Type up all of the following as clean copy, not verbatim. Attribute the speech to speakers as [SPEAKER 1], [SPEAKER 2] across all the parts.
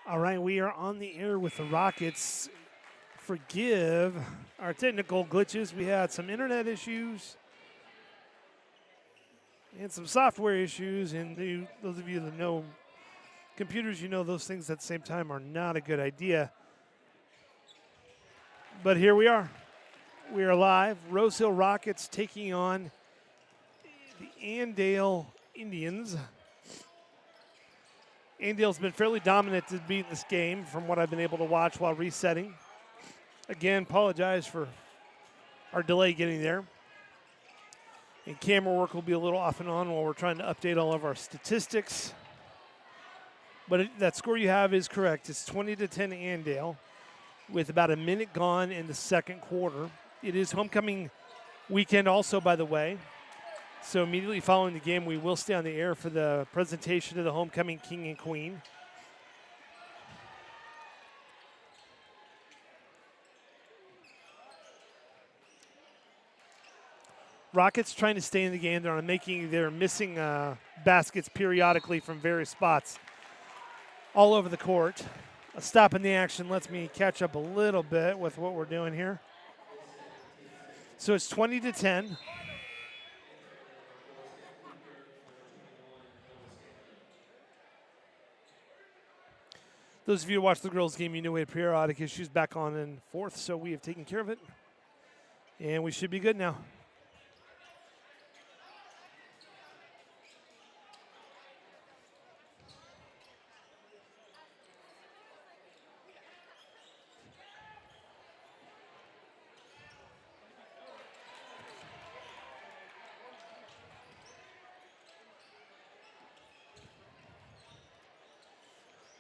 [SPEAKER 1] All right, we are on the air with the Rockets. Forgive our technical glitches. We had some internet issues and some software issues. And those of you that know computers, you know those things at the same time are not a good idea. But here we are. We are live. Rose Hill Rockets taking on the Andale Indians. Andale's been fairly dominant to beat this game from what I've been able to watch while resetting. Again, apologize for our delay getting there. And camera work will be a little off and on while we're trying to update all of our statistics. But that score you have is correct. It's 20-10 Andale with about a minute gone in the second quarter. It is homecoming weekend also, by the way. So immediately following the game, we will stay on the air for the presentation of the homecoming king and queen. Rockets trying to stay in the game. They're missing baskets periodically from various spots all over the court. A stop in the action lets me catch up a little bit with what we're doing here. So it's 20-10. Those of you who watch the girls' game, you know we had periodic issues back on in fourth, so we have taken care of it. And we should be good now.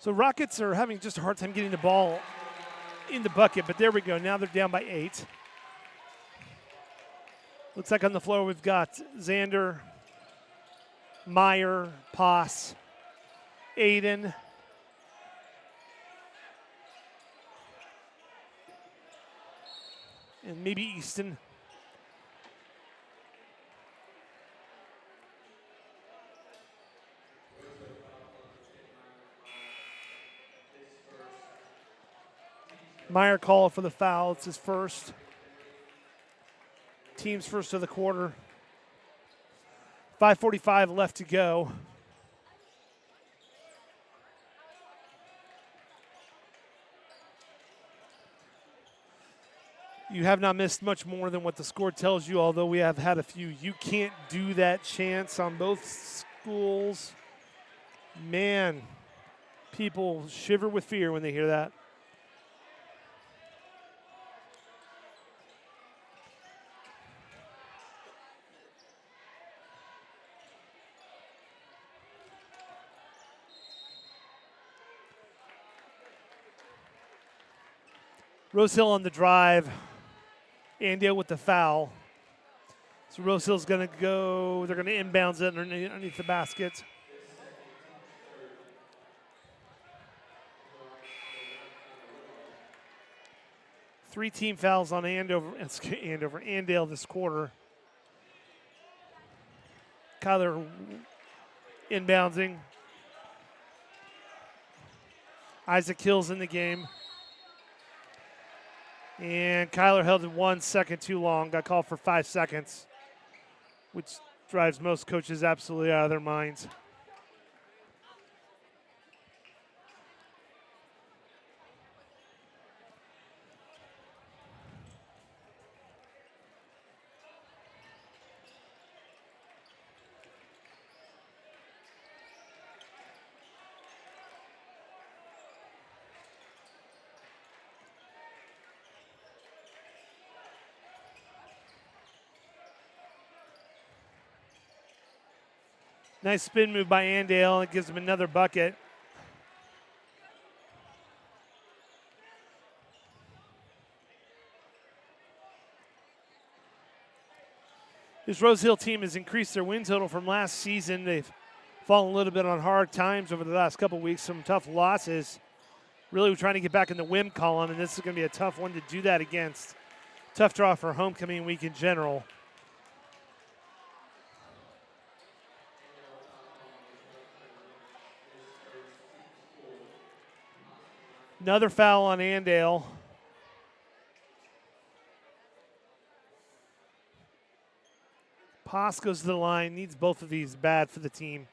[SPEAKER 1] So Rockets are having just a hard time getting the ball in the bucket, but there we go. Now they're down by 8. Looks like on the floor we've got Xander, Meyer, Poss, Aiden, and maybe Easton. Meyer called for the foul. It's his first. Team's first of the quarter. 5:45 left to go. You have not missed much more than what the score tells you, although we have had a few "you can't do that" chants on both schools. Man, people shiver with fear when they hear that. Rose Hill on the drive. Andale with the foul. So Rose Hill's going to go, they're going to inbounds it underneath the basket. Three team fouls on Andale this quarter. Kyler inbounding. Isaac Hill's in the game. And Kyler held it 1 second too long. Got called for 5 seconds, which drives most coaches absolutely out of their minds. Nice spin move by Andale. It gives him another bucket. This Rose Hill team has increased their win total from last season. They've fallen a little bit on hard times over the last couple of weeks, some tough losses. Really we're trying to get back in the win column, and this is going to be a tough one to do that against. Tough draw for homecoming week in general. Another foul on Andale. Poss goes to the line, needs both of these, bad for the team.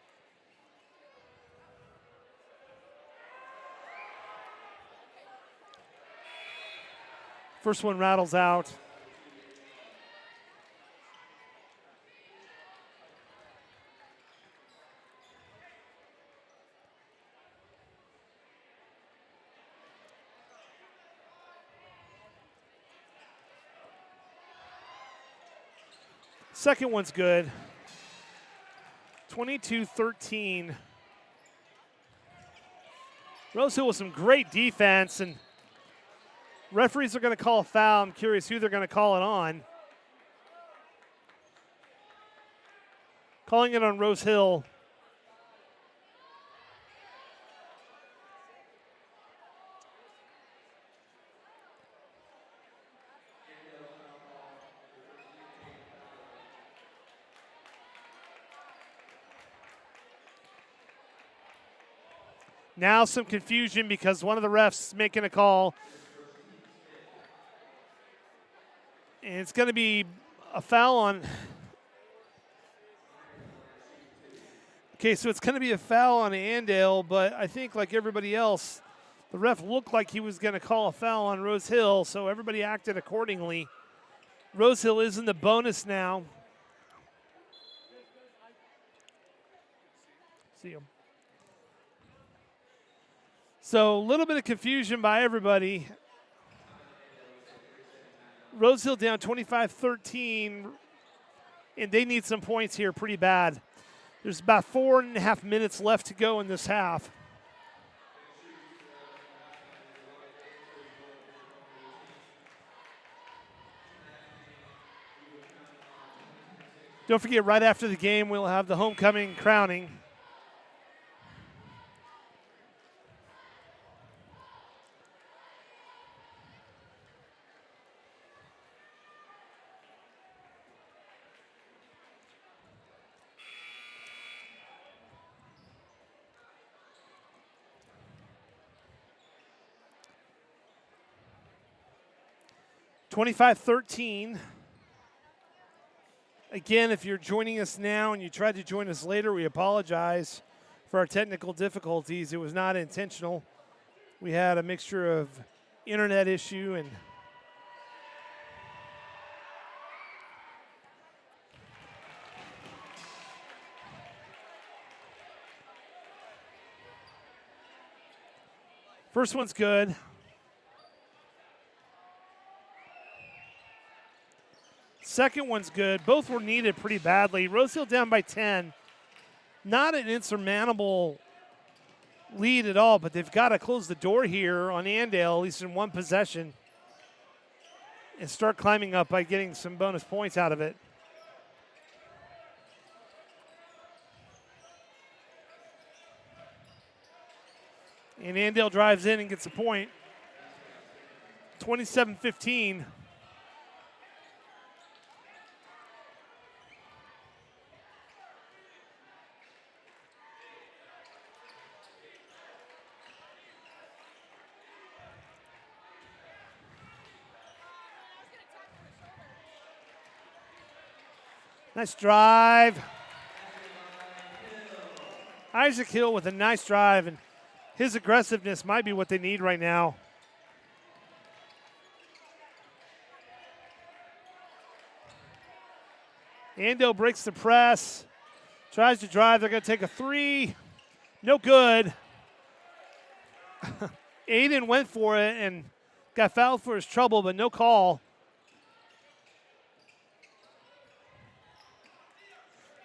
[SPEAKER 1] First one rattles out. Second one's good. 22-13. Rose Hill with some great defense, and referees are going to call a foul. I'm curious who they're going to call it on. Calling it on Rose Hill. Now some confusion because one of the refs is making a call. And it's going to be a foul on. Okay, so it's going to be a foul on Andale, but I think like everybody else, the ref looked like he was going to call a foul on Rose Hill, so everybody acted accordingly. Rose Hill is in the bonus now. See him. So a little bit of confusion by everybody. Rose Hill down 25-13, and they need some points here pretty bad. There's about 4.5 minutes left to go in this half. Don't forget, right after the game, we'll have the homecoming crowning. $25-13. Again, if you're joining us now and you tried to join us later, we apologize for our technical difficulties. It was not intentional. We had a mixture of internet issue and first one's good. Second one's good. Both were needed pretty badly. Rose Hill down by 10. Not an insurmountable lead at all, but they've got to close the door here on Andale, at least in one possession, and start climbing up by getting some bonus points out of it. And Andale drives in and gets a point. 27-15. Nice drive. Isaac Hill with a nice drive, and his aggressiveness might be what they need right now. Andale breaks the press, tries to drive. They're going to take a three. No good. Aiden went for it and got fouled for his trouble, but no call.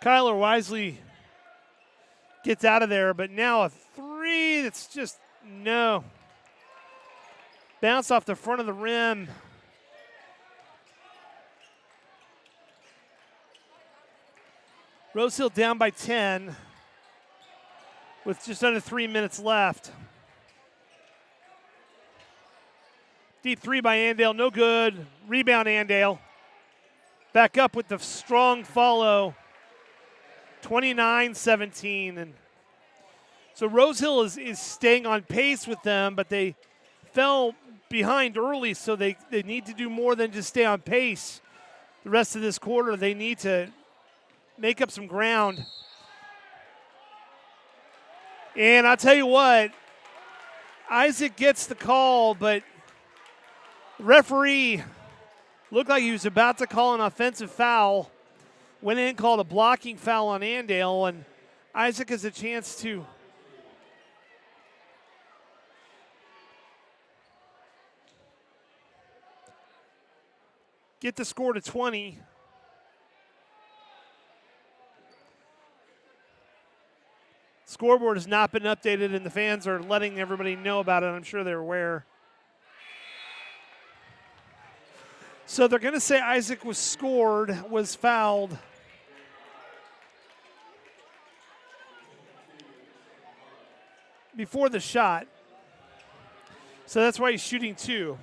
[SPEAKER 1] Kyler wisely gets out of there, but now a three that's just no. Bounce off the front of the rim. Rose Hill down by 10 with just under 3 minutes left. Deep three by Andale, no good. Rebound Andale. Back up with the strong follow. 29-17. And so Rose Hill is staying on pace with them, but they fell behind early, so they need to do more than just stay on pace the rest of this quarter. They need to make up some ground. And I'll tell you what, Isaac gets the call, but the referee looked like he was about to call an offensive foul. Went in and called a blocking foul on Andale, and Isaac has a chance to get the score to 20. Scoreboard has not been updated, and the fans are letting everybody know about it. I'm sure they're aware. So they're going to say Isaac was fouled. Before the shot. So that's why he's shooting 2.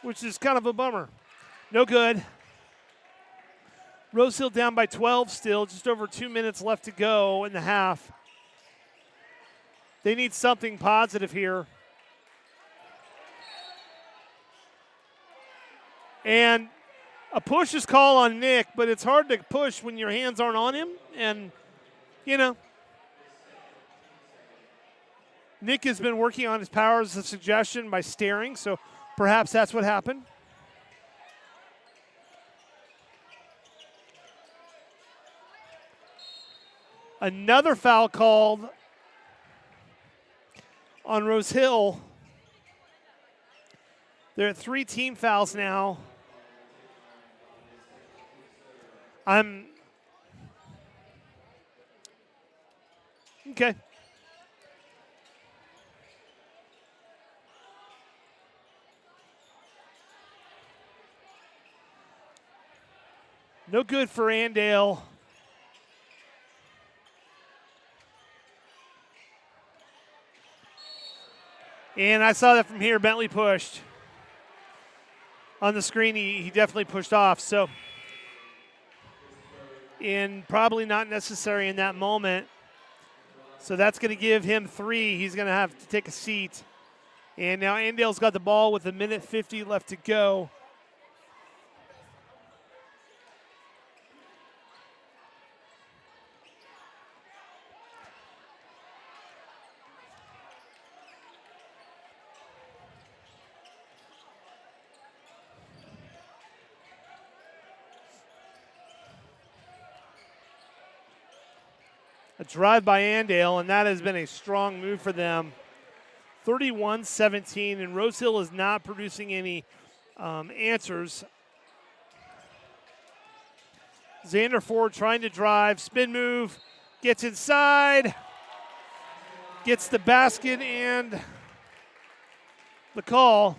[SPEAKER 1] Which is kind of a bummer. No good. Rose Hill down by 12 still, just over 2 minutes left to go in the half. They need something positive here. And a push is called on Nick, but it's hard to push when your hands aren't on him. And, you know, Nick has been working on his powers of suggestion by staring, so perhaps that's what happened. Another foul called on Rose Hill. They're at 3 team fouls now. Okay. No good for Andale. And I saw that from here. Bentley pushed. On the screen, he definitely pushed off. So, and probably not necessary in that moment. So that's going to give him 3. He's going to have to take a seat. And now Andale's got the ball with 1:50 left to go. A drive by Andale, and that has been a strong move for them. 31-17, and Rose Hill is not producing any answers. Xander Ford trying to drive, spin move, gets inside, gets the basket and the call.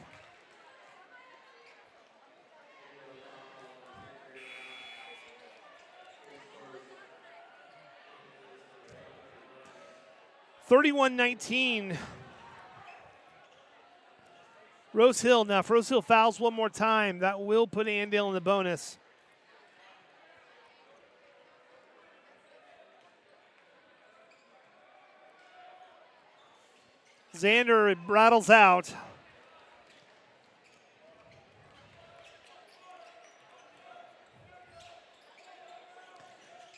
[SPEAKER 1] (31-19). Rose Hill. Now, if Rose Hill fouls one more time, that will put Andale in the bonus. Xander rattles out.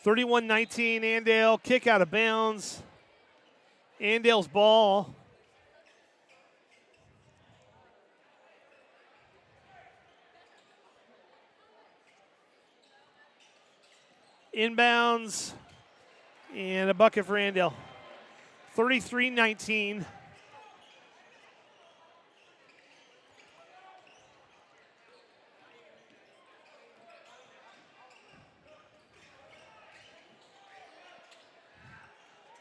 [SPEAKER 1] (31-19). Andale kick out of bounds. Andale's ball. Inbounds and a bucket for Andale. 33-19.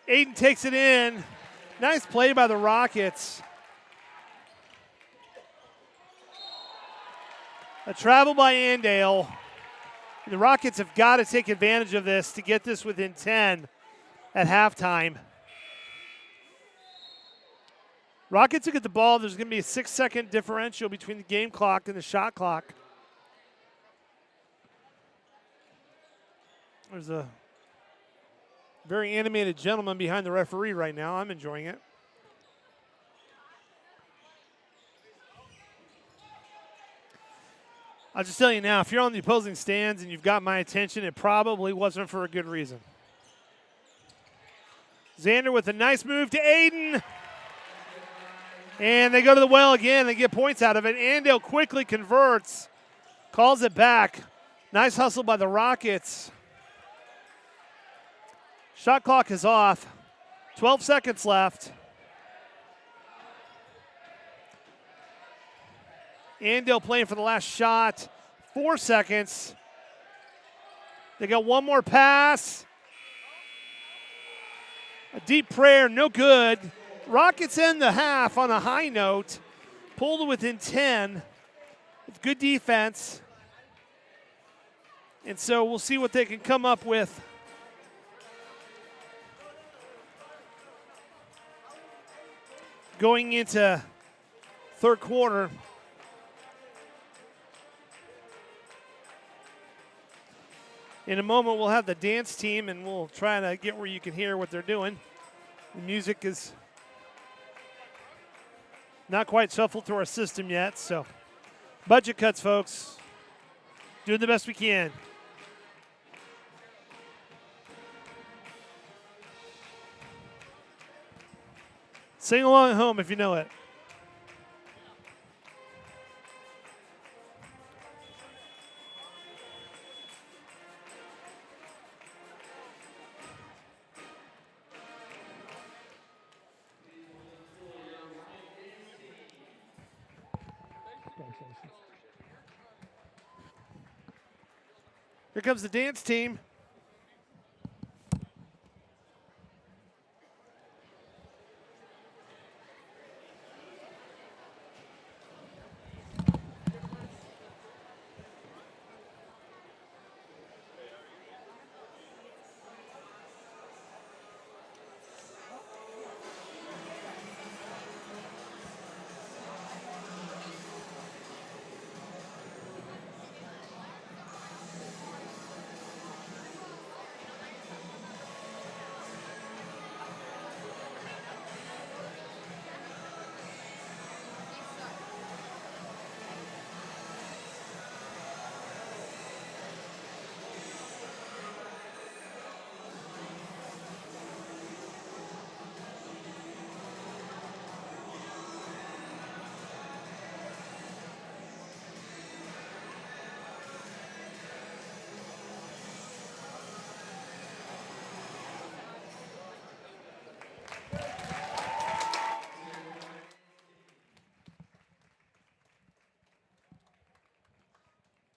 [SPEAKER 1] Aiden takes it in. Nice play by the Rockets. A travel by Andale. The Rockets have got to take advantage of this to get this within 10 at halftime. Rockets will get the ball. There's going to be a 6-second differential between the game clock and the shot clock. There's a Very animated gentleman behind the referee right now. I'm enjoying it. I'll just tell you now, if you're on the opposing stands and you've got my attention, it probably wasn't for a good reason. Xander with a nice move to Aiden. And they go to the well again. They get points out of it. Andale quickly converts, calls it back. Nice hustle by the Rockets. Shot clock is off. 12 seconds left. Andale playing for the last shot. 4 seconds. They got one more pass. A deep prayer, no good. Rockets end the half on a high note. Pulled to within 10 with good defense. And so we'll see what they can come up with. Going into third quarter. In a moment, we'll have the dance team, and we'll try to get where you can hear what they're doing. The music is not quite shuffled through our system yet, so budget cuts, folks. Doing the best we can. Sing along at home if you know it. Here comes the dance team.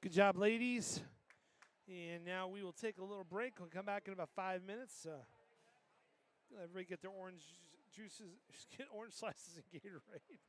[SPEAKER 1] Good job, ladies. And now we will take a little break. We'll come back in about 5 minutes. Everybody get their orange juices, get orange slices and Gatorade.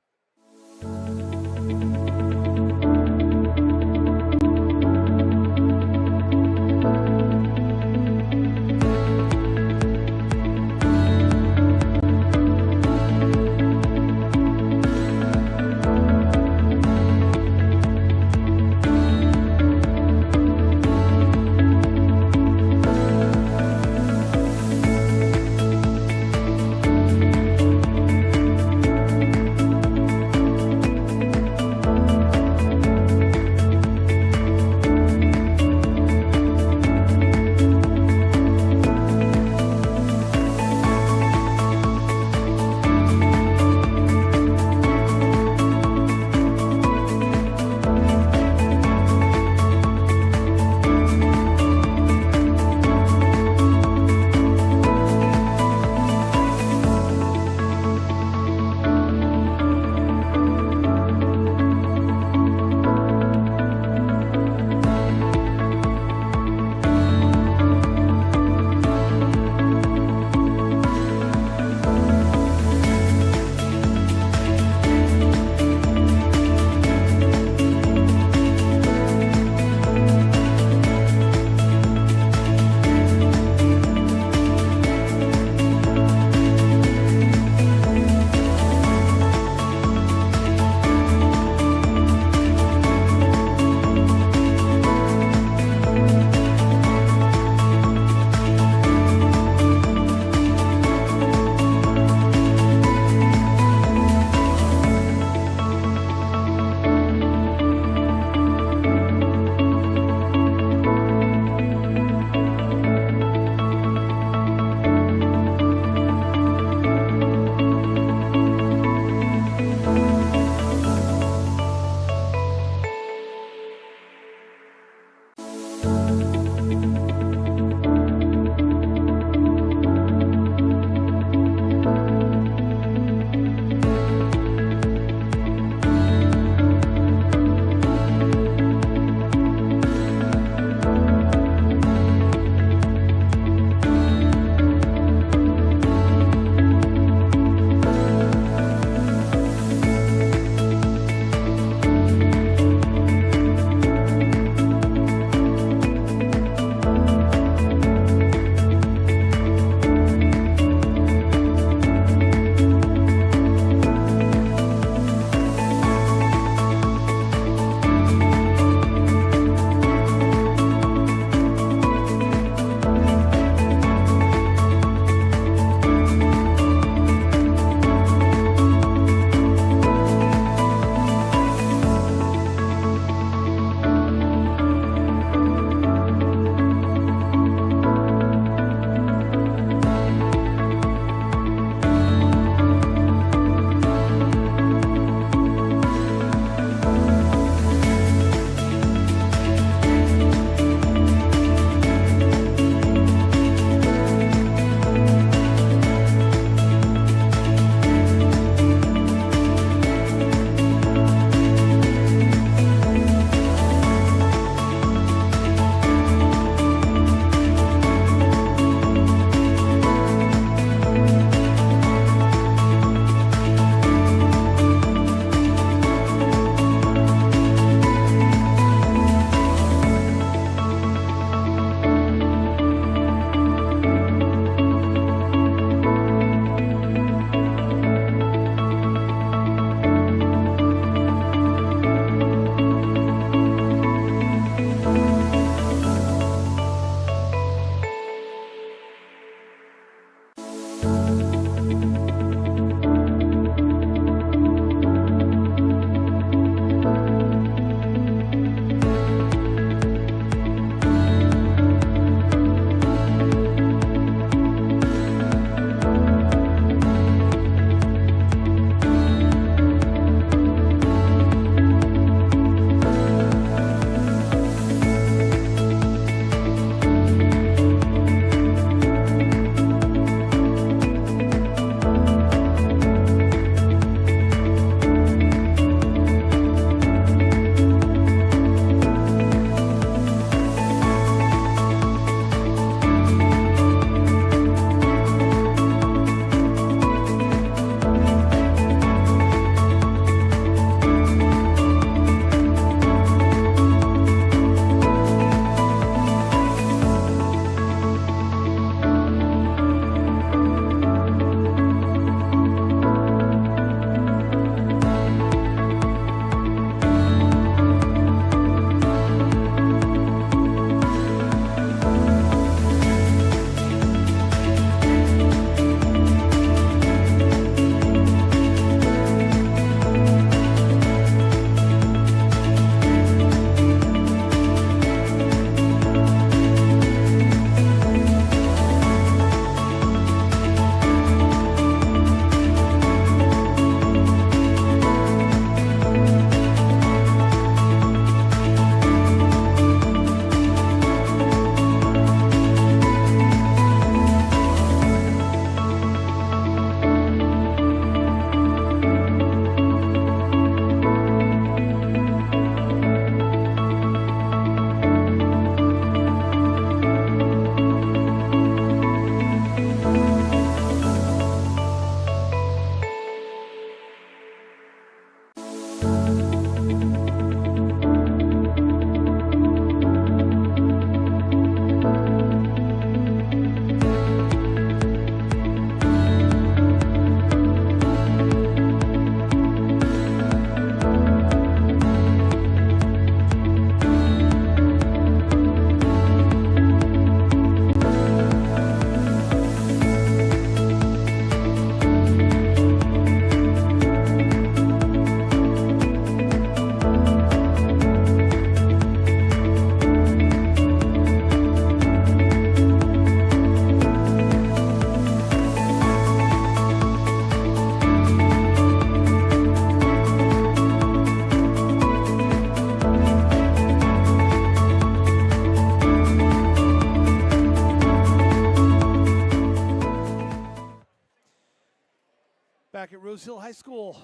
[SPEAKER 1] Back at Rose Hill High School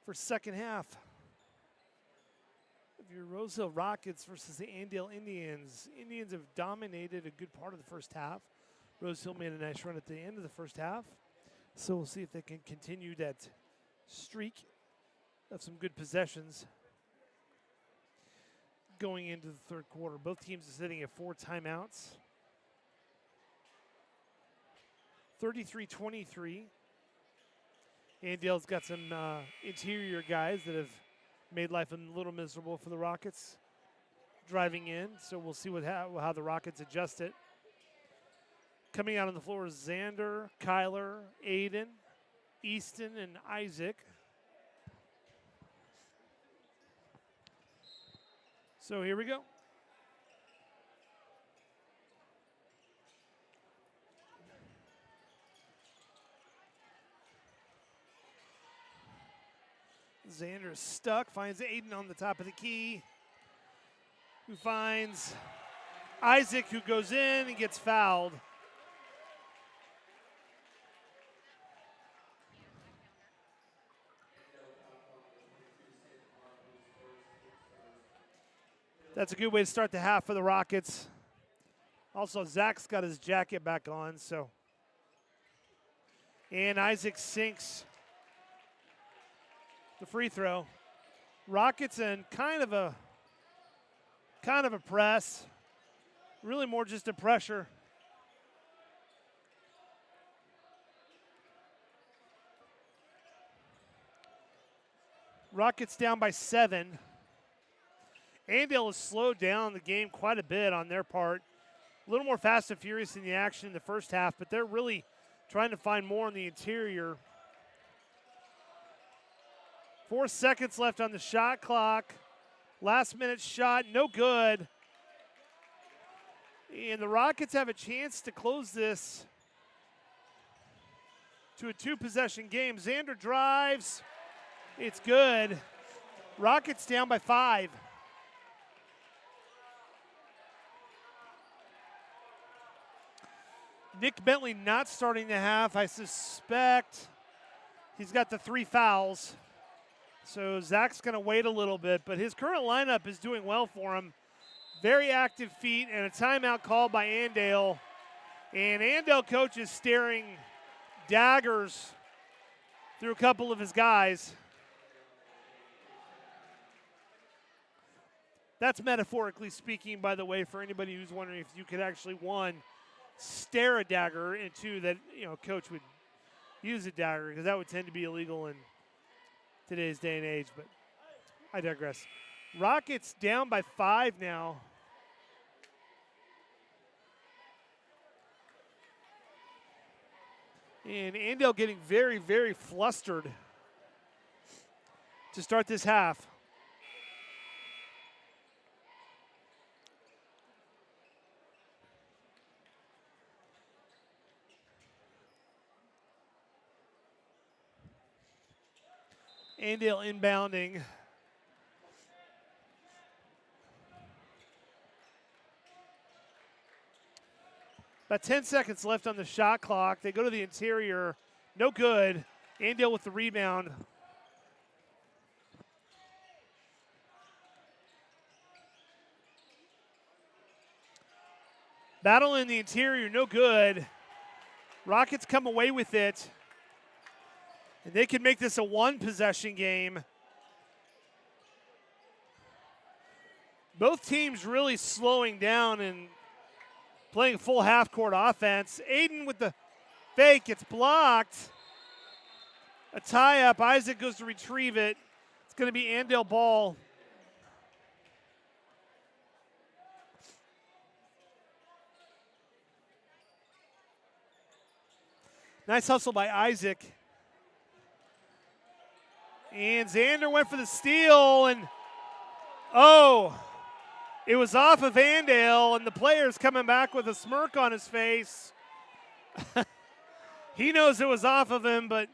[SPEAKER 1] for second half of your Rose Hill Rockets versus the Andale Indians. Indians have dominated a good part of the first half. Rose Hill made a nice run at the end of the first half. So we'll see if they can continue that streak of some good possessions going into the third quarter. Both teams are sitting at 4 timeouts. 33-23. Andale's got some interior guys that have made life a little miserable for the Rockets driving in. So we'll see how the Rockets adjust it. Coming out on the floor is Xander, Kyler, Aiden, Easton, and Isaac. So here we go. Xander is stuck, finds Aiden on the top of the key, who finds Isaac, who goes in and gets fouled. That's a good way to start the half for the Rockets. Also, Zach's got his jacket back on, so. And Isaac sinks the free throw. Rockets in kind of a press. Really more just a pressure. Rockets down by 7. Andale has slowed down the game quite a bit on their part. A little more fast and furious in the action in the first half, but they're really trying to find more on the interior. 4 seconds left on the shot clock. Last minute shot, no good. And the Rockets have a chance to close this to a 2-possession game. Xander drives. It's good. Rockets down by 5. Nick Bentley not starting the half. I suspect he's got the 3 fouls. So Zach's going to wait a little bit, but his current lineup is doing well for him. Very active feet and a timeout called by Andale. And Andale coach is staring daggers through a couple of his guys. That's metaphorically speaking, by the way, for anybody who's wondering if you could actually, 1, stare a dagger, and 2, that, coach would use a dagger, because that would tend to be illegal in today's day and age, but I digress. Rockets down by 5 now. And Andale getting very, very flustered to start this half. Andale inbounding. About 10 seconds left on the shot clock. They go to the interior. No good. Andale with the rebound. Battle in the interior. No good. Rockets come away with it. And they can make this a 1-possession game. Both teams really slowing down and playing full half-court offense. Aiden with the fake. It's blocked. A tie-up. Isaac goes to retrieve it. It's going to be Andale ball. Nice hustle by Isaac. And Xander went for the steal, and it was off of Andale, and the player's coming back with a smirk on his face. He knows it was off of him, but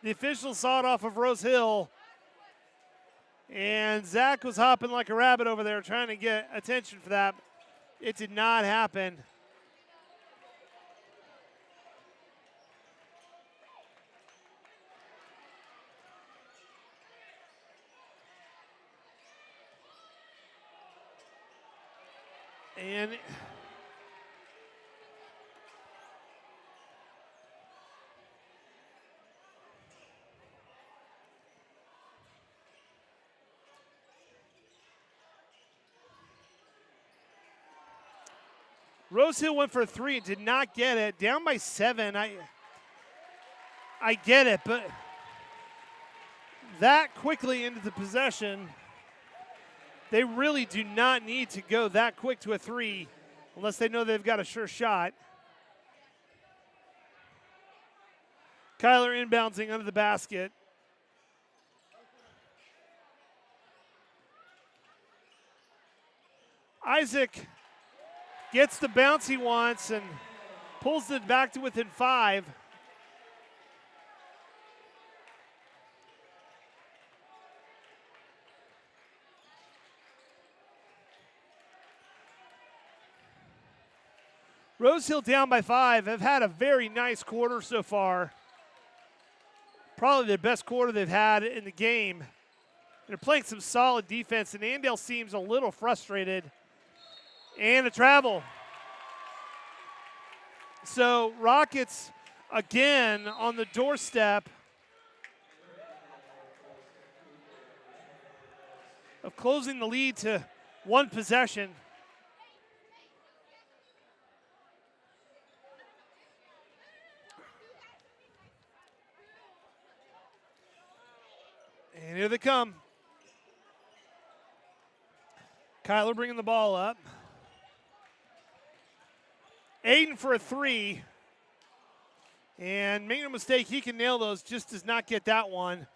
[SPEAKER 1] the official saw it off of Rose Hill. And Zach was hopping like a rabbit over there trying to get attention for that. It did not happen. And Rose Hill went for a 3 and did not get it. Down by 7. I get it, but that quickly into the possession, they really do not need to go that quick to a 3 unless they know they've got a sure shot. Kyler inbouncing under the basket. Isaac gets the bounce he wants and pulls it back to within 5. Rose Hill down by 5. Have had a very nice quarter so far. Probably the best quarter they've had in the game. They're playing some solid defense, and Andale seems a little frustrated. And a travel. So Rockets again on the doorstep of closing the lead to 1 possession. And here they come. Kyler bringing the ball up. Aiden for a 3. And make no mistake, he can nail those, just does not get that one.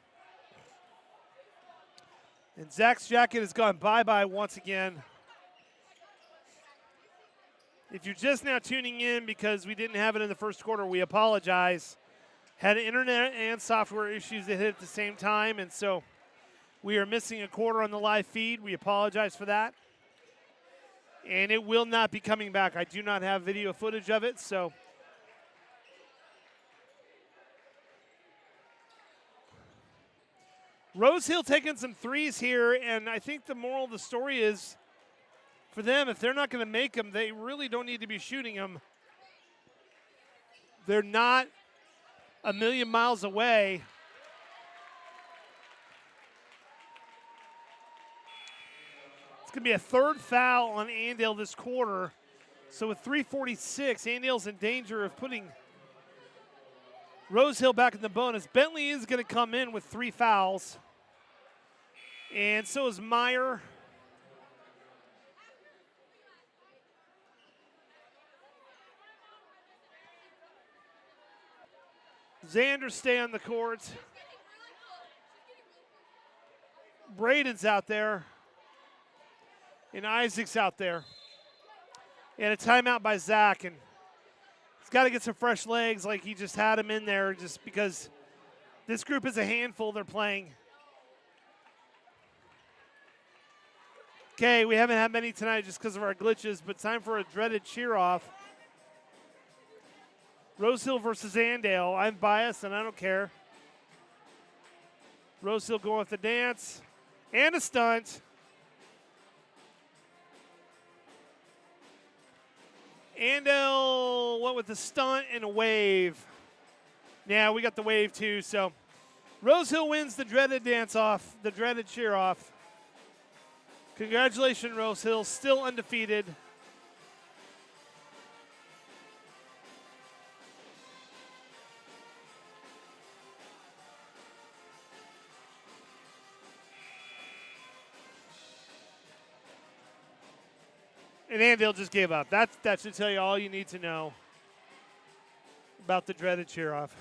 [SPEAKER 1] And Zach's jacket has gone bye-bye once again. If you're just now tuning in because we didn't have it in the first quarter, we apologize. Had internet and software issues that hit at the same time, and so we are missing a quarter on the live feed. We apologize for that. And it will not be coming back. I do not have video footage of it, so. Rose Hill taking some threes here, and I think the moral of the story is for them, if they're not going to make them, they really don't need to be shooting them. They're not a million miles away. It's going to be a 3rd foul on Andale this quarter. So with 3:46, Andale's in danger of putting Rose Hill back in the bonus. Bentley is going to come in with 3 fouls. And so is Meyer. Xander stay on the court. Braden's out there. And Isaac's out there. And a timeout by Zach. And he's got to get some fresh legs like he just had him in there just because this group is a handful they're playing. Okay, we haven't had many tonight just because of our glitches, but time for a dreaded cheer-off. Rose Hill versus Andale. I'm biased, and I don't care. Rose Hill going with the dance and a stunt. Andale went with the stunt and a wave. Yeah, we got the wave too, so Rose Hill wins the dreaded dance-off, the dreaded cheer-off. Congratulations, Rose Hill, still undefeated. And Andale just gave up. That should tell you all you need to know about the dreaded cheer-off.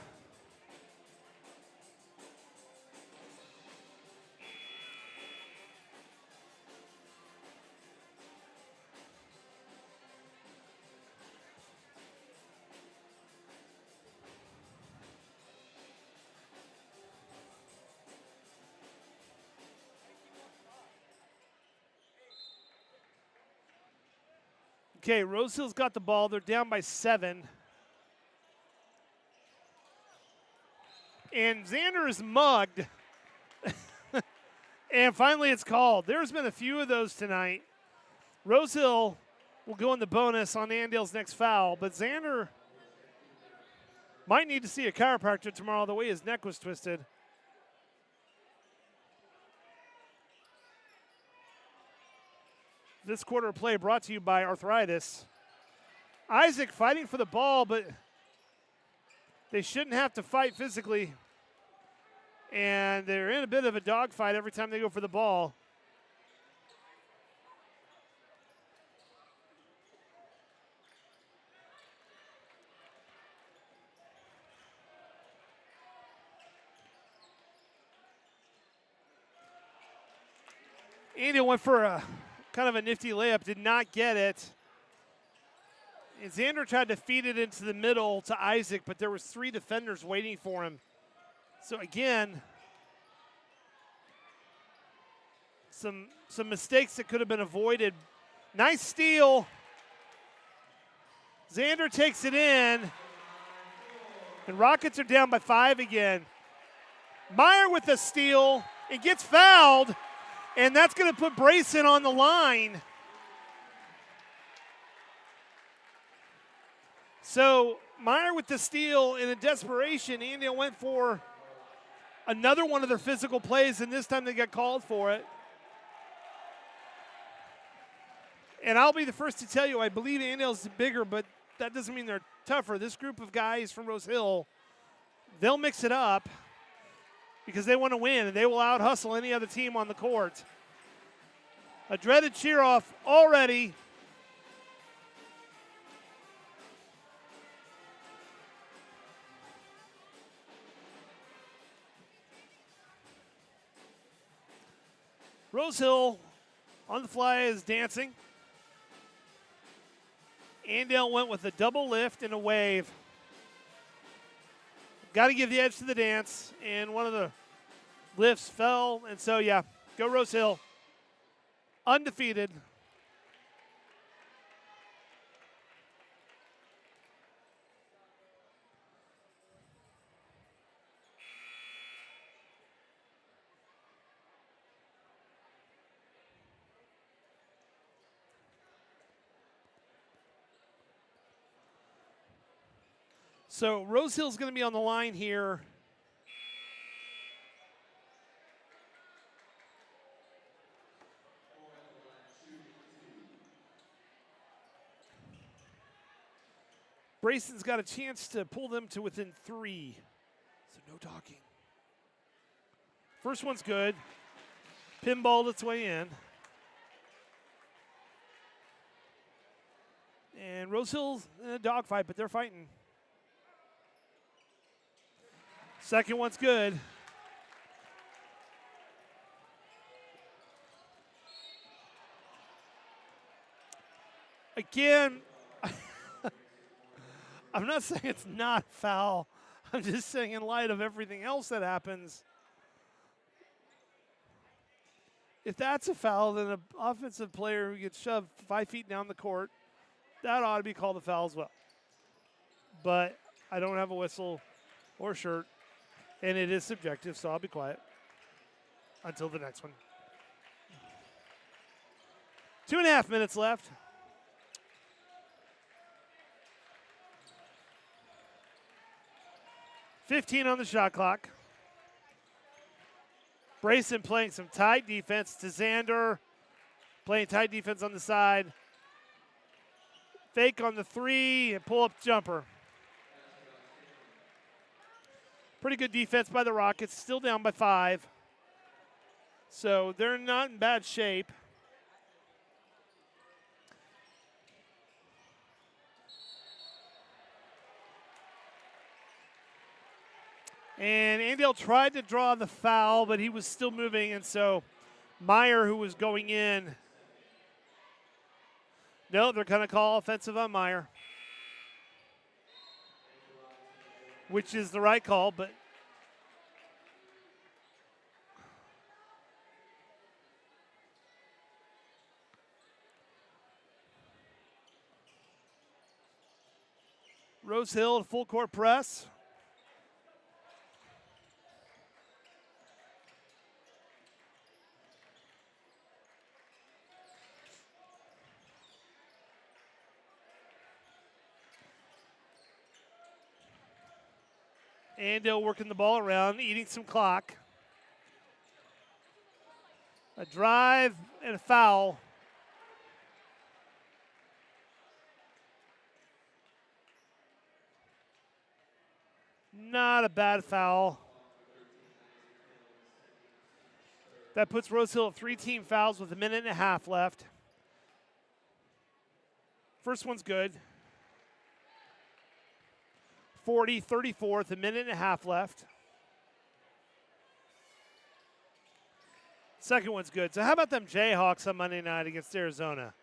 [SPEAKER 1] Okay, Rose Hill's got the ball. They're down by 7. And Xander is mugged. And finally it's called. There's been a few of those tonight. Rose Hill will go in the bonus on Andale's next foul. But Xander might need to see a chiropractor tomorrow the way his neck was twisted. This quarter of play brought to you by Arthritis. Isaac fighting for the ball, but they shouldn't have to fight physically. And they're in a bit of a dogfight every time they go for the ball. Andale went for a kind of a nifty layup, did not get it. And Xander tried to feed it into the middle to Isaac, but there was 3 defenders waiting for him. So again, some mistakes that could have been avoided. Nice steal. Xander takes it in. And Rockets are down by 5 again. Meyer with the steal and gets fouled. And that's going to put Brayson on the line. So Meyer with the steal in a desperation. Andale went for another one of their physical plays, and this time they got called for it. And I'll be the first to tell you, I believe Andale's bigger, but that doesn't mean they're tougher. This group of guys from Rose Hill, they'll mix it up because they want to win, and they will out-hustle any other team on the court. A dreaded cheer-off already. Rose Hill on the fly is dancing. Andale went with a double lift and a wave. Got to give the edge to the dance, and one of the lifts fell, and so, yeah, go Rose Hill. Undefeated. So Rose Hill's going to be on the line here. Brayson's got a chance to pull them to within 3. So no talking. First one's good. Pinballed its way in. And Rose Hill's in a dogfight, but they're fighting. Second one's good. Again, I'm not saying it's not foul. I'm just saying in light of everything else that happens, if that's a foul, then an offensive player who gets shoved 5 feet down the court, that ought to be called a foul as well. But I don't have a whistle or shirt, and it is subjective, so I'll be quiet until the next one. 2.5 minutes left. $15 on the shot clock. Brayson playing some tight defense to Xander. Playing tight defense on the side. Fake on the 3 and pull-up jumper. Pretty good defense by the Rockets. Still down by 5. So they're not in bad shape. And Andale tried to draw the foul, but he was still moving, and so Meyer, who was going in, no, they're going to call offensive on Meyer, which is the right call, but Rose Hill, full court press. Andale working the ball around, eating some clock. A drive and a foul. Not a bad foul. That puts Rose Hill at 3 team fouls with a minute and a half left. First one's good. 40-34 with a minute and a half left. Second one's good. So how about them Jayhawks on Monday night against Arizona?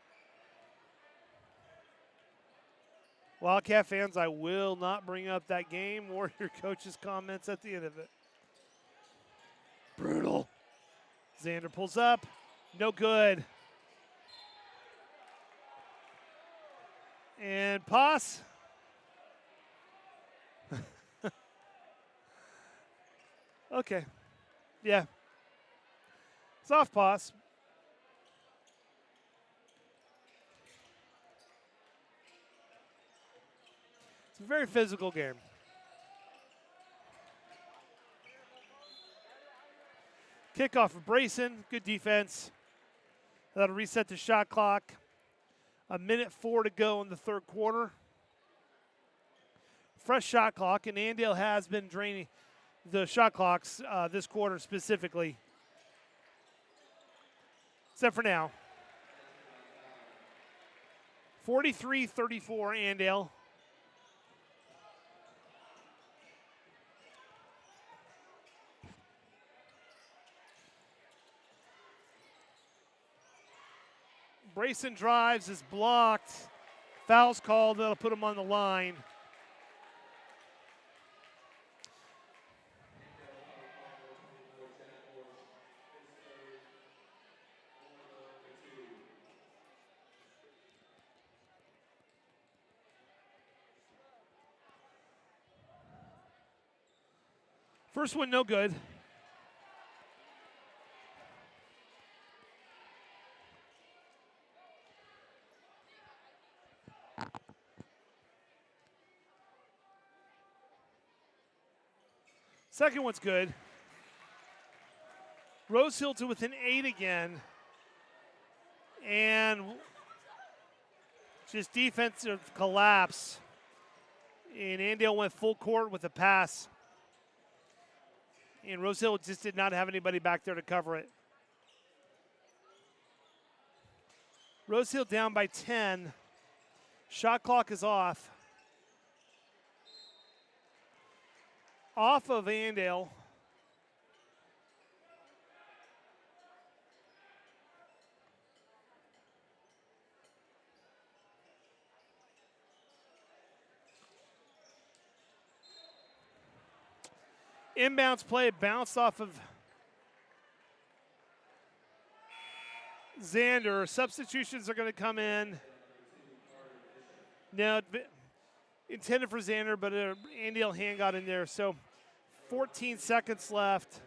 [SPEAKER 1] Wildcat fans, I will not bring up that game or your coach's comments at the end of it. Brutal. Xander pulls up. No good. And pass. Okay. Yeah. Soft pass. It's a very physical game. Kickoff of Brayson. Good defense. That'll reset the shot clock. 1:04 to go in the third quarter. Fresh shot clock, and Andale has been draining the shot clocks this quarter specifically. Except for now. 43-34 Andale. Brayson drives, is blocked. Foul's called, that'll put him on the line. First one, no good. Second one's good. Rose Hill to within 8 again. And just defensive collapse. And Andale went full court with a pass. And Rose Hill just did not have anybody back there to cover it. Rose Hill down by 10. Shot clock is off. Off of Andale. Inbounds play bounced off of Xander. Substitutions are going to come in. Now, intended for Xander, but Andale hand got in there. So 14 seconds left.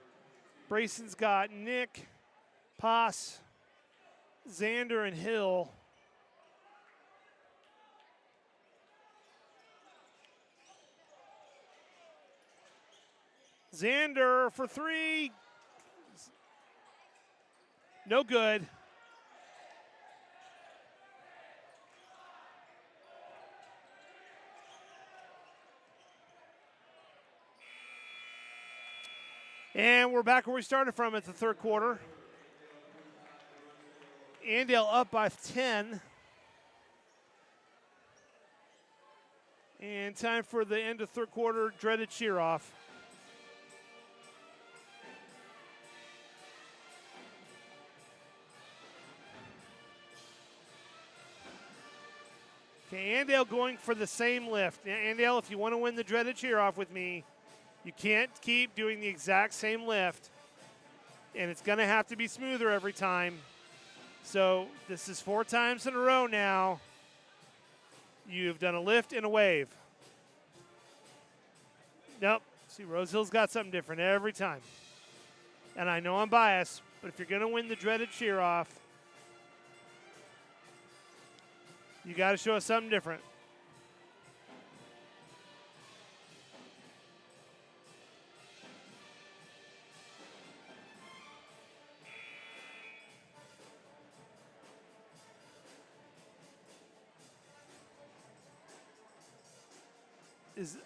[SPEAKER 1] Brayson's got Nick, Pass, Xander, and Hill. Xander for 3. No good. And we're back where we started from at the third quarter. Andale up by 10. And time for the end of third quarter dreaded cheer off. Okay, Andale going for the same lift. Andale, if you want to win the dreaded cheer off with me, you can't keep doing the exact same lift. And it's going to have to be smoother every time. So this is 4 times in a row now. You've done a lift and a wave. Nope. See, Rose Hill's got something different every time. And I know I'm biased, but if you're going to win the dreaded cheer off, you got to show us something different.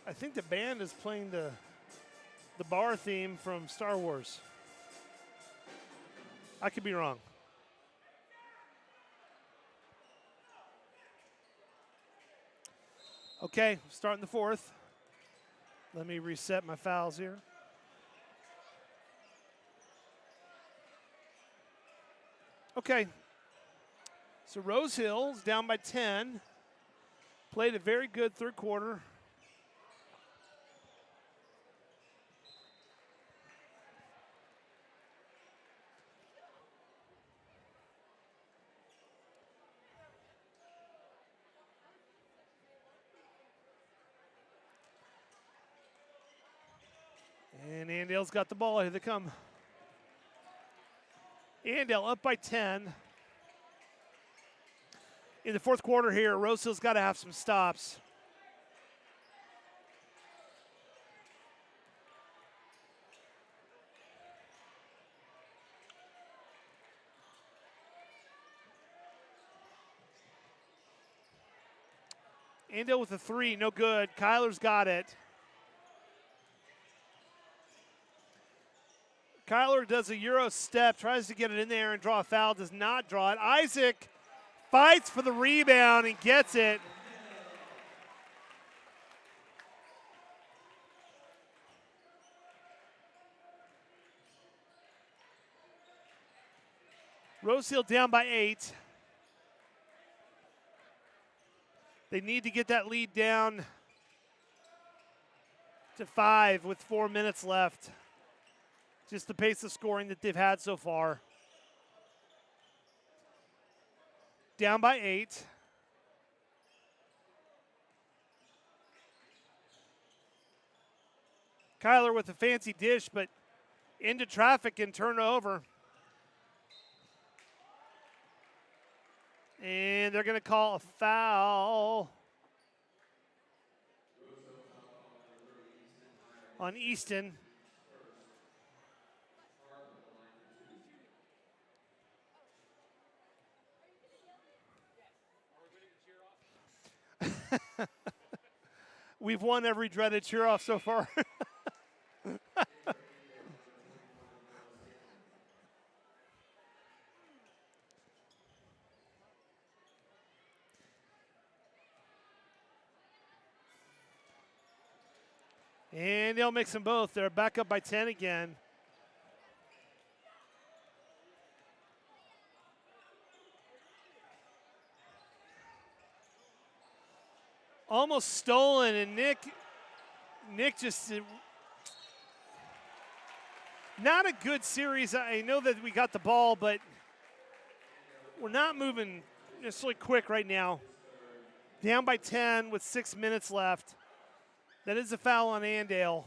[SPEAKER 1] I think the band is playing the bar theme from Star Wars. I could be wrong. Okay, starting the fourth. Let me reset my fouls here. Okay. So Rose Hill's down by 10. Played a very good third quarter. And Andale's got the ball. Here they come. Andale up by 10. In the fourth quarter here, Rose Hill's got to have some stops. Andale with a three, no good. Kyler's got it. Kyler does a Euro step, tries to get it in there and draw a foul, does not draw it. Isaac fights for the rebound and gets it. Rose Hill down by 8. They need to get that lead down to 5 with 4 minutes left. Just the pace of scoring that they've had so far. Down by 8. Kyler with a fancy dish, but into traffic and turnover. And they're going to call a foul on Easton. We've won every dreaded cheer-off so far. And they'll mix them both. They're back up by 10 again. Almost stolen, and Nick just not a good series. I know that we got the ball, but we're not moving necessarily quick right now. Down by 10 with 6 minutes left. That is a foul on Andale.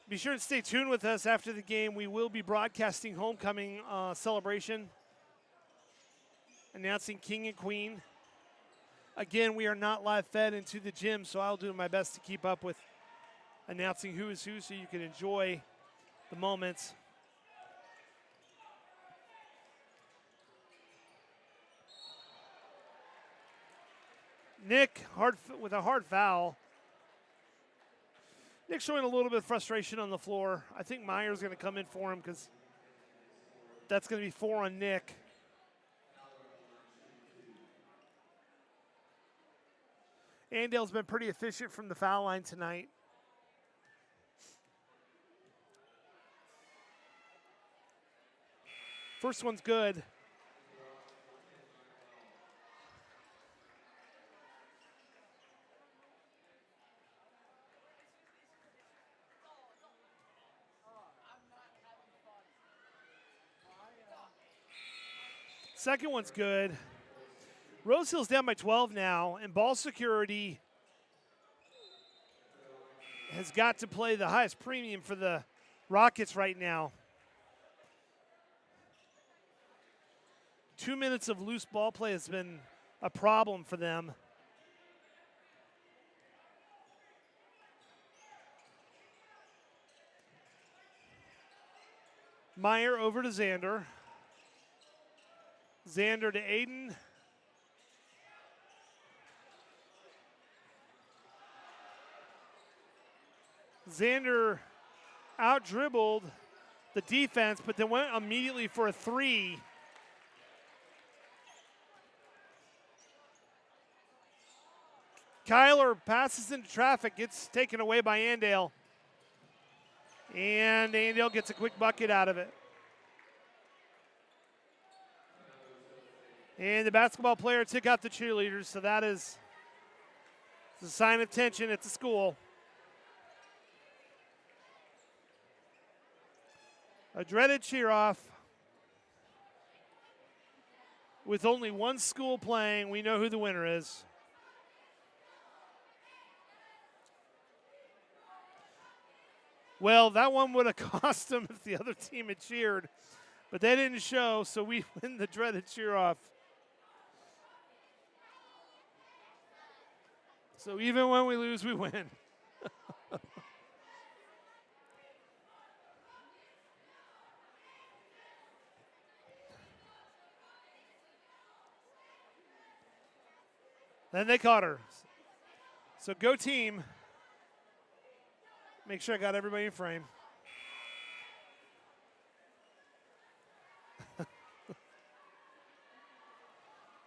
[SPEAKER 1] Be sure to stay tuned with us after the game. We will be broadcasting homecoming celebration, announcing King and Queen. Again, we are not live fed into the gym, so I'll do my best to keep up with announcing who is who so you can enjoy the moments. Nick with a hard foul. Nick showing a little bit of frustration on the floor. I think Meyer's going to come in for him because that's going to be 4 on Nick. Andale's been pretty efficient from the foul line tonight. First one's good. Second one's good. Rose Hill's down by 12 now, and ball security has got to play the highest premium for the Rockets right now. 2 minutes of loose ball play has been a problem for them. Meyer over to Xander. Xander to Aiden. Xander out-dribbled the defense, but then went immediately for a three. Kyler passes into traffic, gets taken away by Andale. And Andale gets a quick bucket out of it. And the basketball player took out the cheerleaders, so that is a sign of tension at the school. A dreaded cheer-off. With only one school playing, we know who the winner is. Well, that one would have cost them if the other team had cheered, but they didn't show, so we win the dreaded cheer-off. So even when we lose, we win. Then they caught her. So go team. Make sure I got everybody in frame.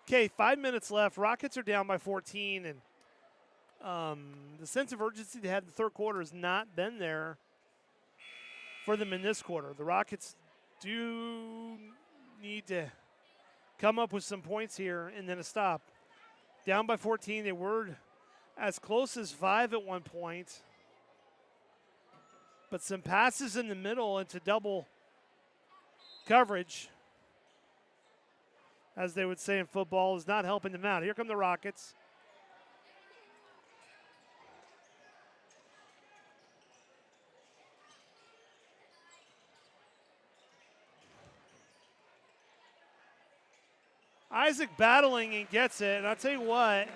[SPEAKER 1] Okay, 5 minutes left. Rockets are down by 14, and the sense of urgency they had in the third quarter has not been there for them in this quarter. The Rockets do need to come up with some points here and then a stop. Down by 14, they were as close as 5 at one point. But some passes in the middle into double coverage, as they would say in football, is not helping them out. Here come the Rockets. Isaac battling and gets it. And I'll tell you what,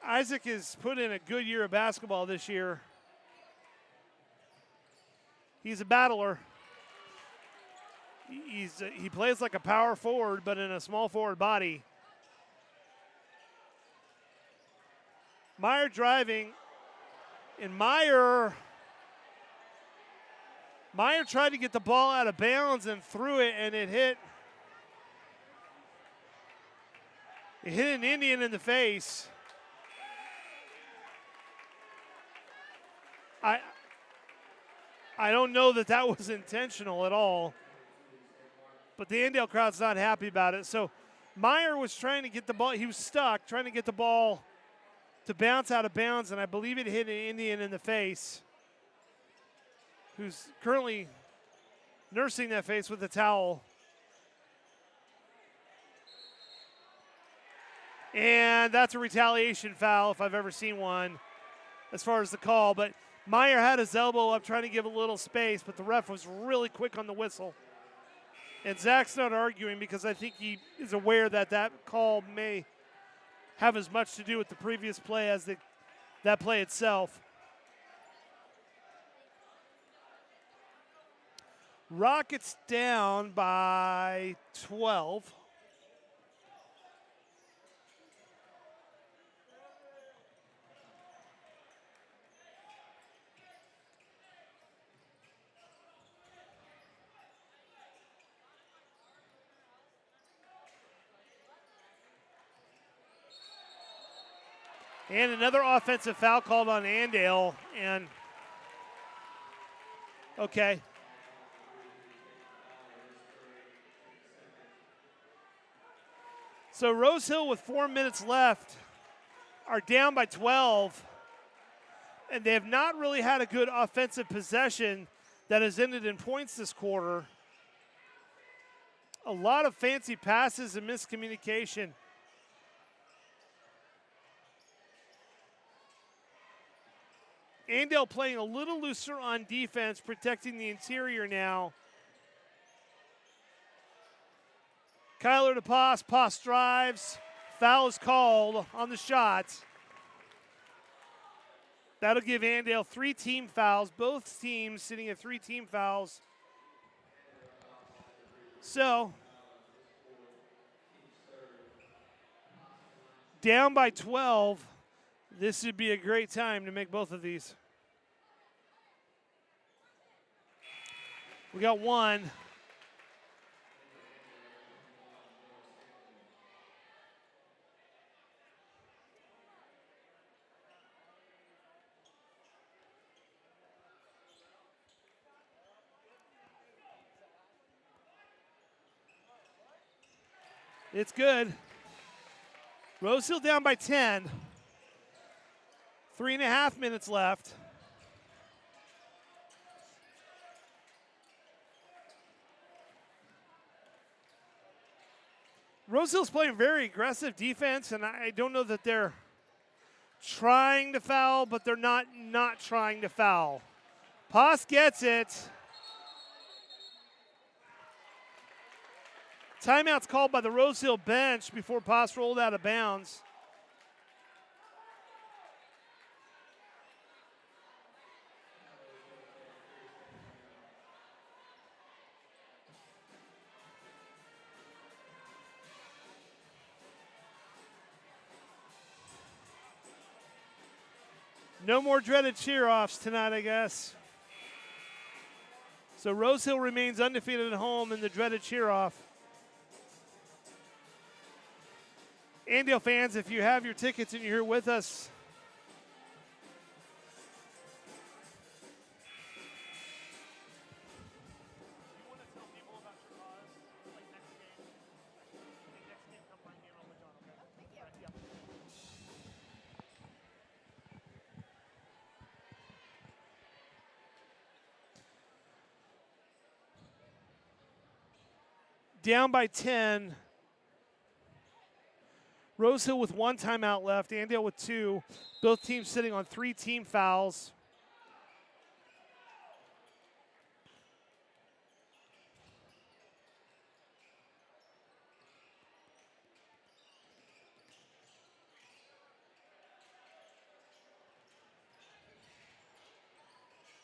[SPEAKER 1] Isaac has put in a good year of basketball this year. He's a battler. He plays like a power forward, but in a small forward body. Meyer driving, and Meyer tried to get the ball out of bounds and threw it, and it hit an Indian in the face. I don't know that was intentional at all, but the Andale crowd's not happy about it. So Meyer was trying to get the ball. He was stuck trying to get the ball to bounce out of bounds, and I believe it hit an Indian in the face, who's currently nursing that face with a towel. And that's a retaliation foul if I've ever seen one as far as the call. But Meyer had his elbow up trying to give a little space, but the ref was really quick on the whistle. And Zach's not arguing because I think he is aware that call may have as much to do with the previous play as that play itself. Rockets down by 12. And another offensive foul called on Andale. And, okay. So Rose Hill with 4 minutes left are down by 12. And they have not really had a good offensive possession that has ended in points this quarter. A lot of fancy passes and miscommunication. Andale playing a little looser on defense, protecting the interior now. Kyler to Poss. Poss drives. Foul is called on the shot. That'll give Andale 3 team fouls. Both teams sitting at 3 team fouls. So, down by 12. This would be a great time to make both of these. We got one. It's good. Rosehill down by 10. 3.5 minutes left. Rosehill's playing very aggressive defense, and I don't know that they're trying to foul, but they're not trying to foul. Poss gets it. Timeout's called by the Rosehill bench before Poss rolled out of bounds. No more dreaded cheer-offs tonight, I guess. So Rosehill remains undefeated at home in the dreaded cheer-off. Andale fans, if you have your tickets and you're here with us, down by 10. Rosehill with 1 timeout left, Andale with 2. Both teams sitting on 3 team fouls.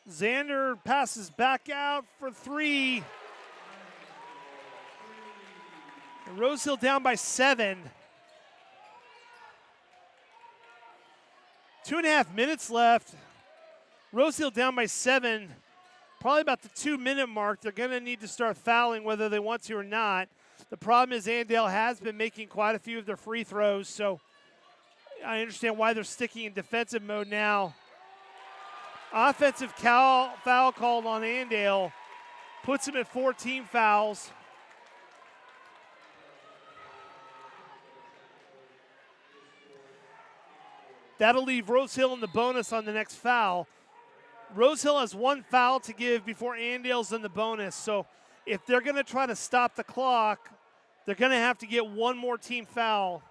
[SPEAKER 1] Xander passes back out for 3. And Rosehill down by 7. 2.5 minutes left. Rosehill down by 7. Probably about the 2-minute mark. They're going to need to start fouling whether they want to or not. The problem is Andale has been making quite a few of their free throws, so I understand why they're sticking in defensive mode now. Offensive foul called on Andale. Puts him at 4 team fouls. That'll leave Rosehill in the bonus on the next foul. Rosehill has 1 foul to give before Andale's in the bonus. So if they're going to try to stop the clock, they're going to have to get 1 more team foul,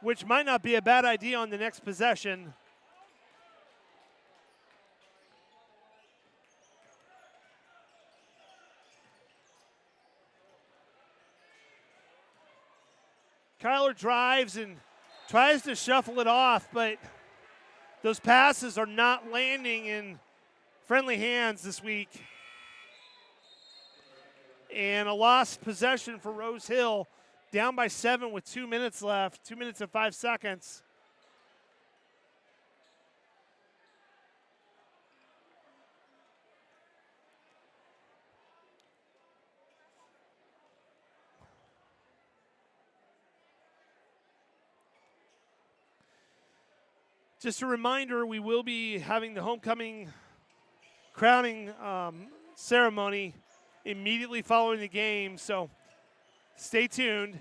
[SPEAKER 1] which might not be a bad idea on the next possession. Kyler drives and tries to shuffle it off, but those passes are not landing in friendly hands this week. And a lost possession for Rosehill, down by 7 with 2 minutes left, 2 minutes and 5 seconds. Just a reminder, we will be having the homecoming crowning ceremony immediately following the game, so stay tuned.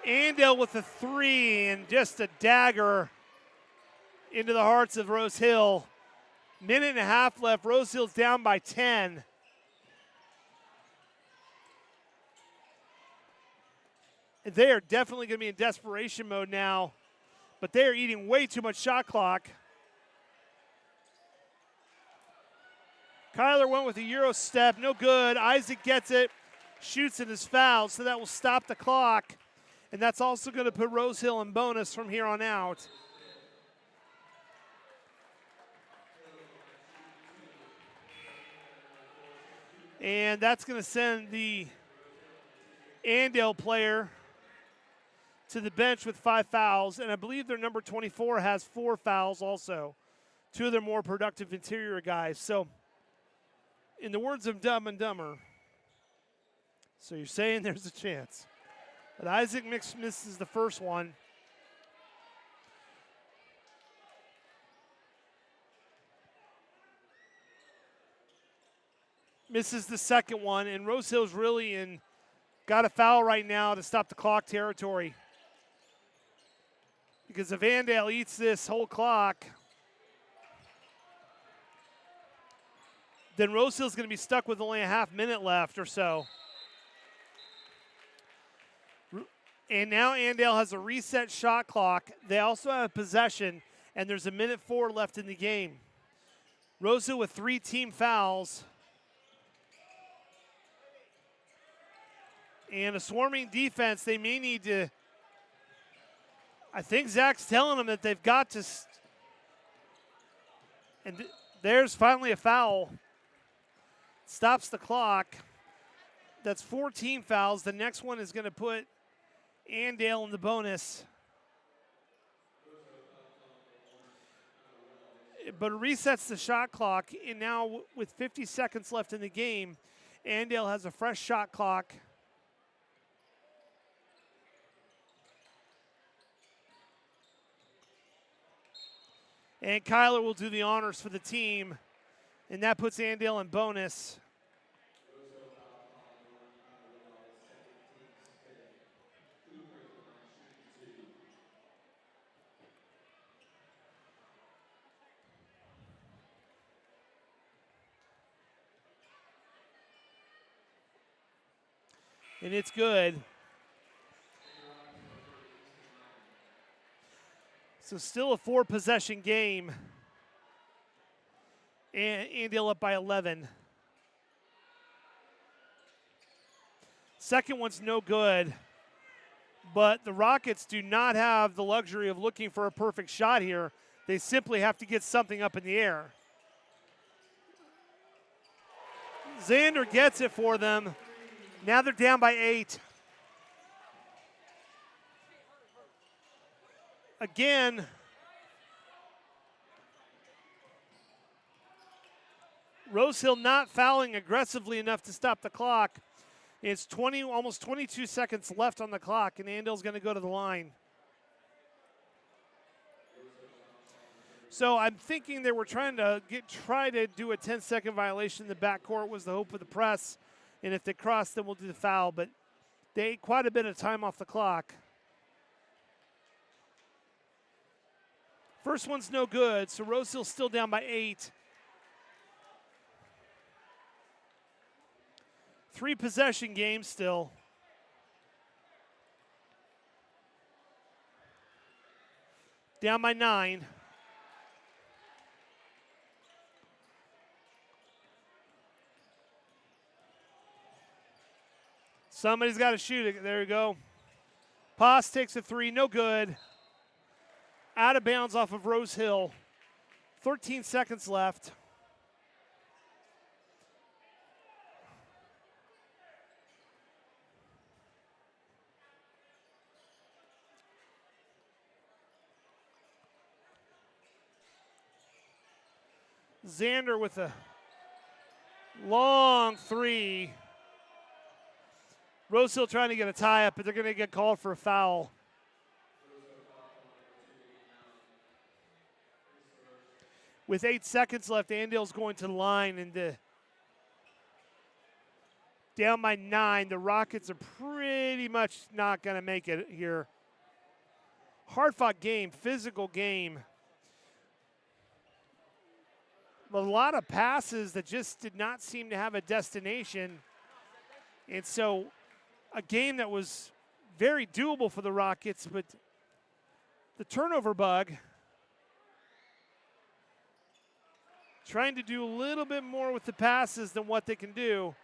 [SPEAKER 1] Andale with a 3 and just a dagger into the hearts of Rosehill. Minute and a half left. Rosehill's down by 10. They are definitely going to be in desperation mode now, but they are eating way too much shot clock. Kyler went with a Euro step, no good. Isaac gets it, shoots and is fouled, so that will stop the clock. And that's also going to put Rosehill in bonus from here on out. And that's going to send the Andale player to the bench with 5 fouls. And I believe their number 24 has 4 fouls also. 2 of their more productive interior guys. So, in the words of Dumb and Dumber, so you're saying there's a chance. But Isaac misses the first one. Misses the second one, and Rose Hill's really got a foul right now to stop the clock territory. Because if Andale eats this whole clock, then Rose Hill's going to be stuck with only a half minute left or so. And now Andale has a reset shot clock. They also have possession, and there's a minute 4 left in the game. Rose Hill with 3 team fouls. And a swarming defense, they may need to, I think Zach's telling them that they've got to, and there's finally a foul. Stops the clock. That's 4 team fouls. The next one is going to put Andale in the bonus. But it resets the shot clock, and now with 50 seconds left in the game, Andale has a fresh shot clock. And Kyler will do the honors for the team, and that puts Andale in bonus. And it's good. So still a 4-possession game. And Andale up by 11. Second one's no good. But the Rockets do not have the luxury of looking for a perfect shot here. They simply have to get something up in the air. Xander gets it for them. Now they're down by 8. Again, Rose Hill not fouling aggressively enough to stop the clock. It's almost 22 seconds left on the clock, and Andale's going to go to the line. So I'm thinking they were trying to try to do a 10-second violation in the backcourt was the hope of the press, and if they cross, then we'll do the foul. But they ate quite a bit of time off the clock. First one's no good, so Rose Hill's still down by 8. 3-possession game still. Down by 9. Somebody's got to shoot it. There you go. Pass takes a 3, no good. Out of bounds off of Rose Hill. 13 seconds left. Xander with a long 3. Rose Hill trying to get a tie up, but they're going to get called for a foul. With 8 seconds left, Andale's going to the line, and down by 9. The Rockets are pretty much not going to make it here. Hard-fought game, physical game. A lot of passes that just did not seem to have a destination. And so a game that was very doable for the Rockets, but the turnover bug, trying to do a little bit more with the passes than what they can do.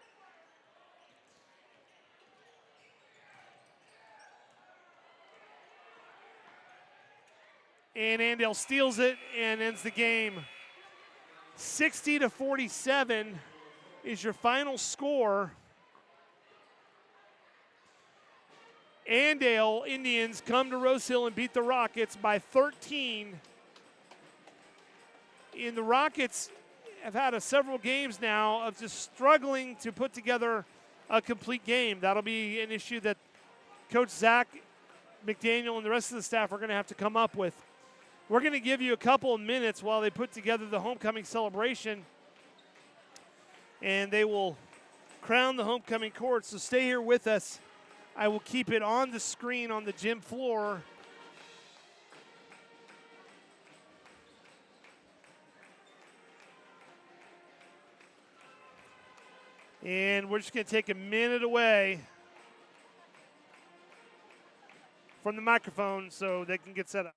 [SPEAKER 1] And Andale steals it and ends the game. 60-47. is your final score. Andale Indians come to Rose Hill and beat the Rockets by 13. And the Rockets have had several games now of just struggling to put together a complete game. That'll be an issue that Coach Zach McDaniel and the rest of the staff are going to have to come up with. We're going to give you a couple of minutes while they put together the homecoming celebration, and they will crown the homecoming court. So stay here with us. I will keep it on the screen on the gym floor. And we're just going to take a minute away from the microphone so they can get set up.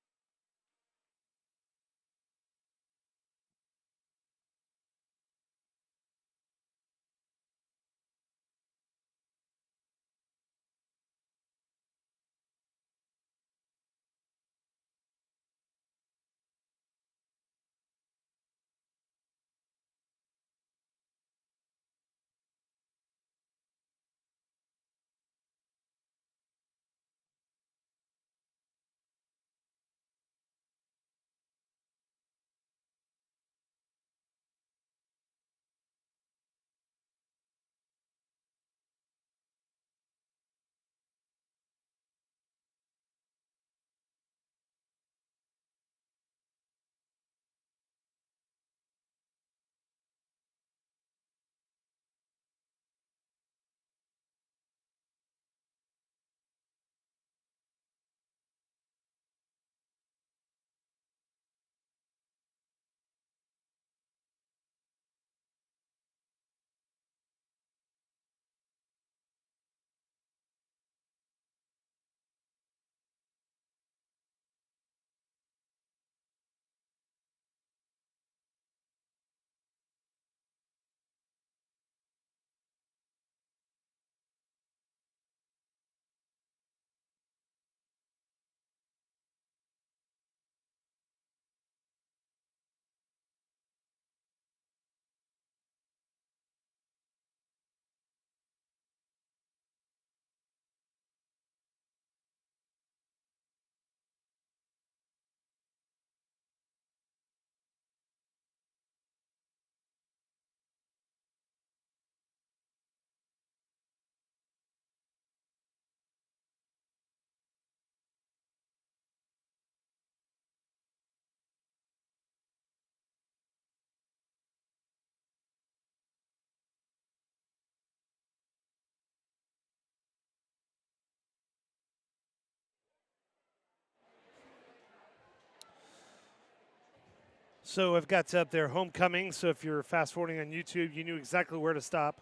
[SPEAKER 1] So I've got up there homecoming. So if you're fast forwarding on YouTube, you knew exactly where to stop.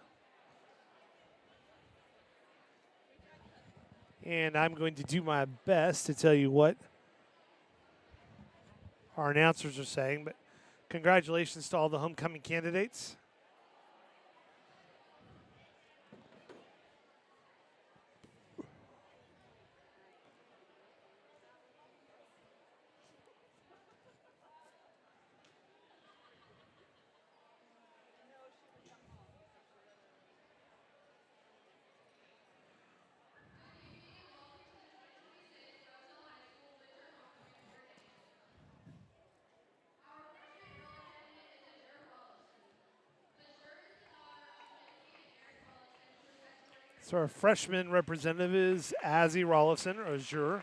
[SPEAKER 1] And I'm going to do my best to tell you what our announcers are saying. But congratulations to all the homecoming candidates. So our freshman representative is Azzy Rollison, or Azure.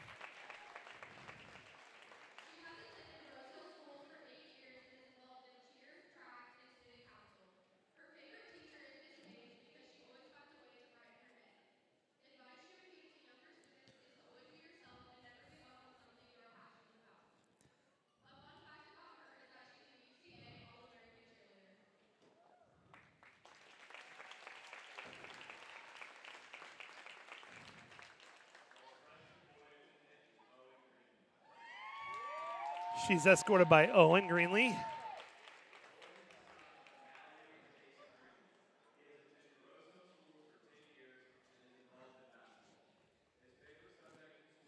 [SPEAKER 1] She's escorted by Owen Greenlee.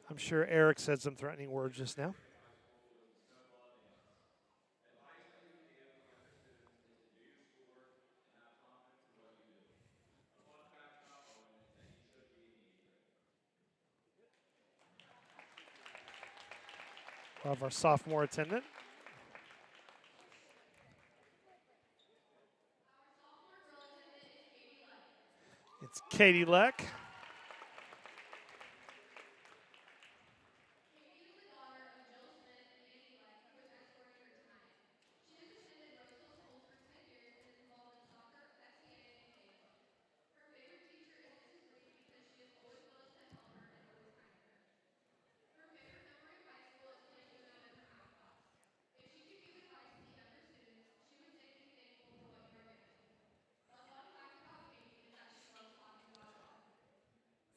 [SPEAKER 1] I'm sure Eric said some threatening words just now. of our sophomore attendant. It's Katie Leck.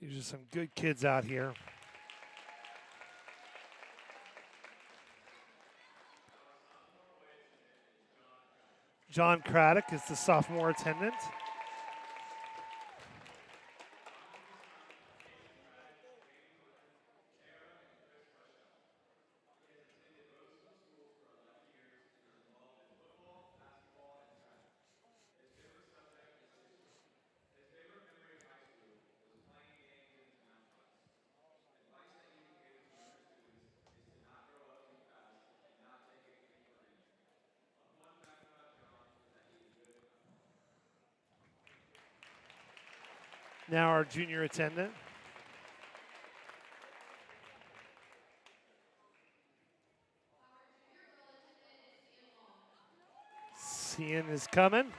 [SPEAKER 1] These are some good kids out here. John Craddock is the sophomore attendant. Now our junior attendant. Cian is coming.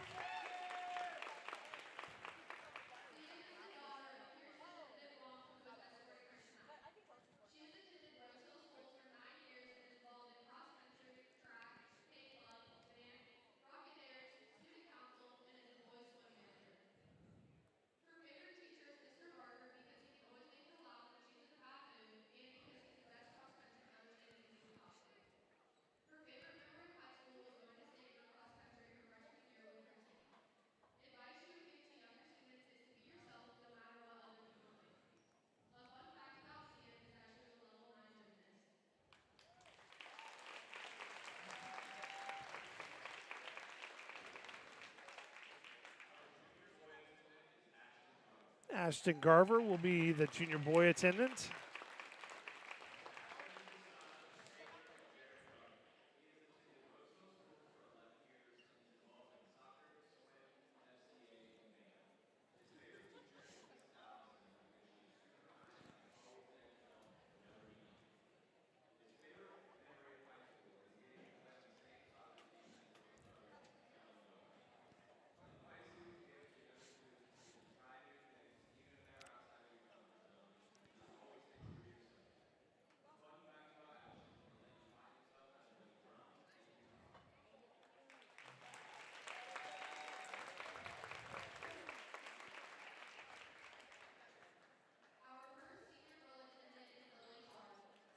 [SPEAKER 1] Ashton Garver will be the junior boy attendant.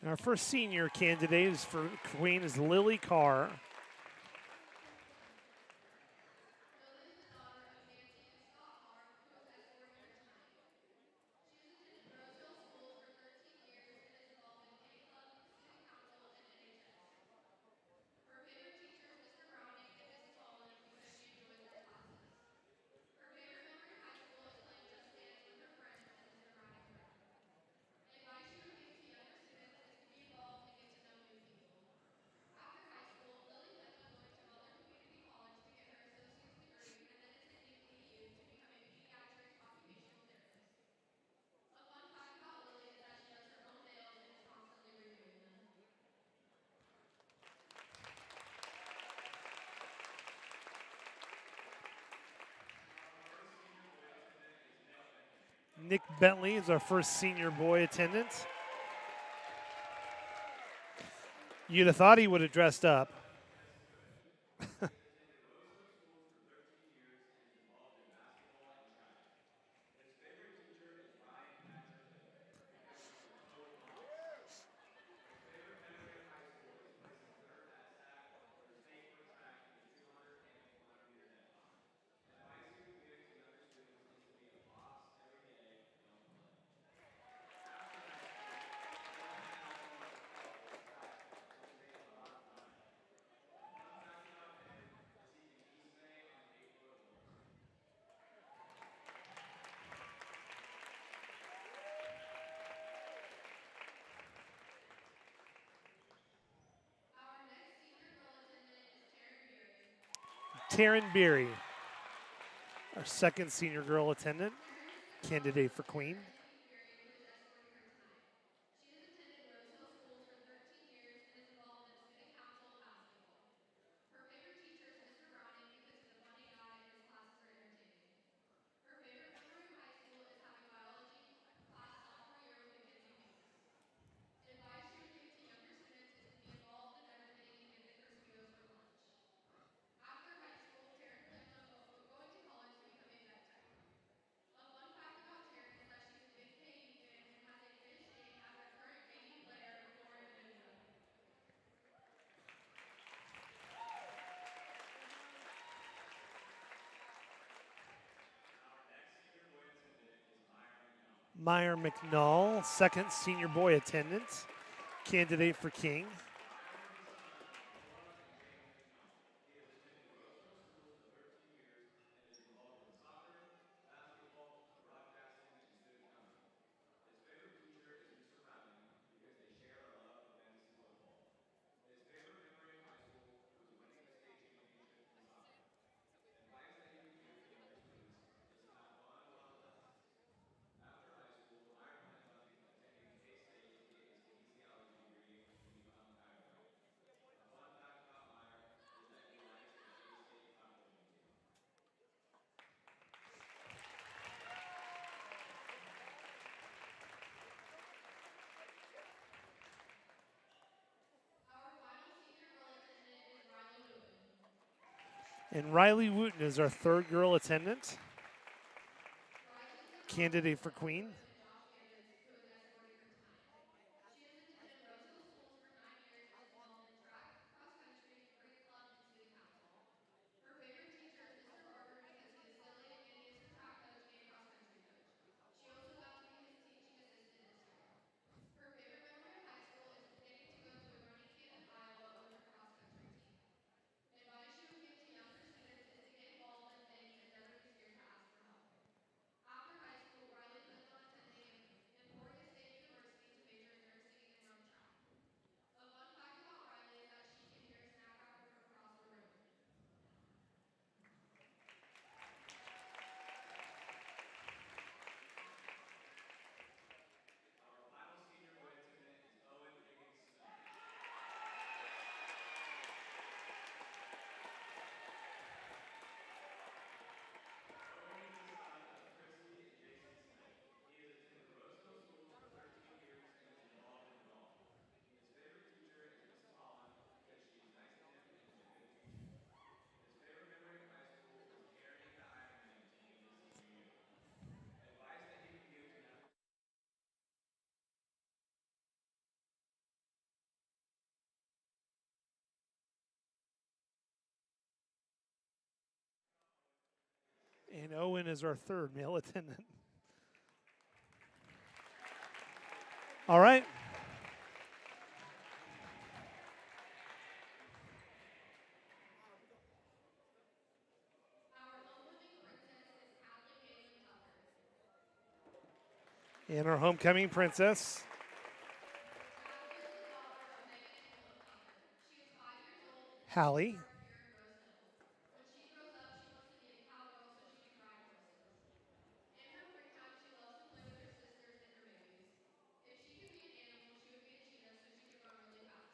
[SPEAKER 1] Our first senior candidate is for Queen is Lily Carr. Nick Bentley is our first senior boy attendant. You'd have thought he would have dressed up. Taryn Beery, our second senior girl attendant, candidate for Queen.
[SPEAKER 2] Miss Berry, who is escorting her tonight. She has attended Rose Hill Schools for 13 years and is involved in student council and basketball. Her favorite teacher is Mr. Browning because he's a funny guy and his classes are entertaining. Her favorite memory of high school is having biology class sophomore year with Mackenzie Weeks. Advice she would give to younger students is to be involved in everything and give the Crispitos for lunch. After high school, Taryn plans on going to college to become a vet tech. A fun fact about Taryn is that she is a big KU fan and has a finished name after current KU player Lauren Mendoza.
[SPEAKER 1] Meyer McNall, second senior boy attendant, candidate for King.
[SPEAKER 2] Our final senior girl attendant is Riley Wooten.
[SPEAKER 1] And Riley Wooten is our third girl attendant,
[SPEAKER 2] Riley is the daughter of
[SPEAKER 1] candidate for
[SPEAKER 2] Stephanie
[SPEAKER 1] Queen.
[SPEAKER 2] Wooten and Josh Gammons, who is escorting her tonight. She has attended Rose Hill Schools for 9 years and is involved in track, cross country, Greek club, and student council. Her favorite teacher is Mr. Barber because he is silly and he is her track coach and cross country coach. She also got to be his teaching assistant this year. Her favorite memory of high school is getting to go to a running camp in Iowa with her cross country team. Advice she would give to younger students is to get involved in things and never be scared to ask for help. After high school, Riley plans on attending Emporia State University to major in nursing and run track. A fun fact about Riley is that she can hear a snack wrapper from across the room.
[SPEAKER 1] And Owen is our third male attendant. All right.
[SPEAKER 2] Our homecoming princess is Callie Kaylin Tucker.
[SPEAKER 1] And our homecoming princess,
[SPEAKER 2] Callie is the daughter of Megan and Philip Tucker. She is 5 years old and is a
[SPEAKER 1] Hallie.
[SPEAKER 2] kindergarten here in Rose Hill. When she grows up, she wants to be a cowgirl so she can ride horses. In her free time, she loves to play with her sisters and her babies. If she could be an animal, she would be a cheetah so she could run really fast.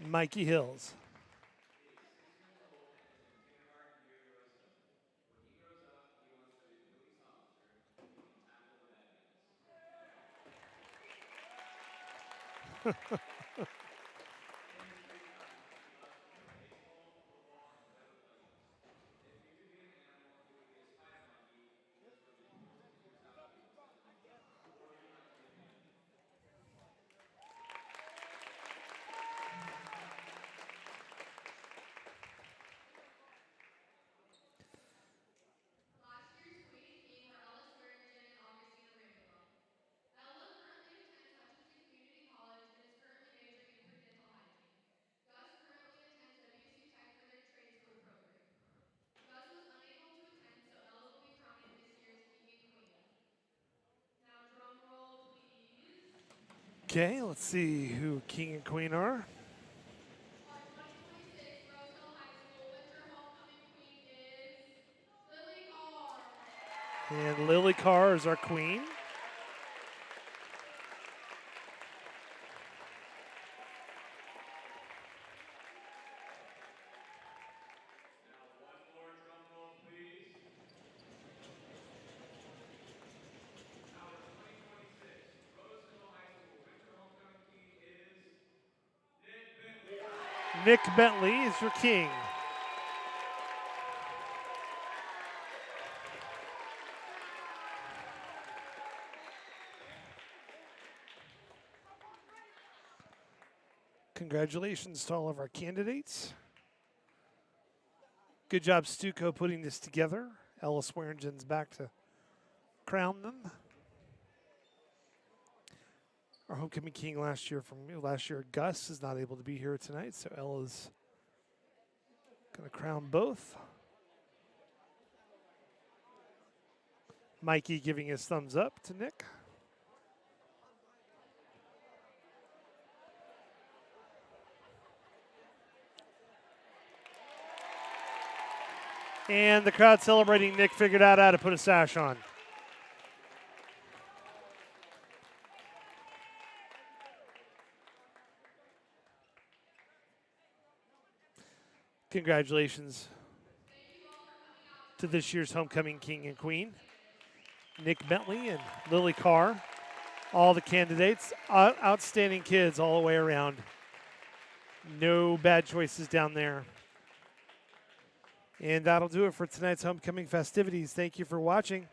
[SPEAKER 1] Mikey Hills.
[SPEAKER 2] Last year's Queen and King were Ella Swearingen and Augustina Randall. Ella currently attends Hutchinson Community College and is currently majoring in
[SPEAKER 1] Okay, let's see who king and queen are.
[SPEAKER 2] Our 2026 Roseville High School winter homecoming queen is Lily Carr.
[SPEAKER 1] And Lily Carr is our queen. Nick Bentley is your king. Congratulations to all of our candidates. Good job, Stuco, putting this together. Ella Swearingen's back to crown them. Our homecoming king last year, Gus, is not able to be here tonight, so Ella's going to crown both. Mikey giving his thumbs up to Nick. And the crowd celebrating. Nick figured out how to put a sash on. Congratulations to this year's homecoming king and queen, Nick Bentley and Lily Carr. All the candidates, outstanding kids all the way around. No bad choices down there. And that'll do it for tonight's homecoming festivities. Thank you for watching.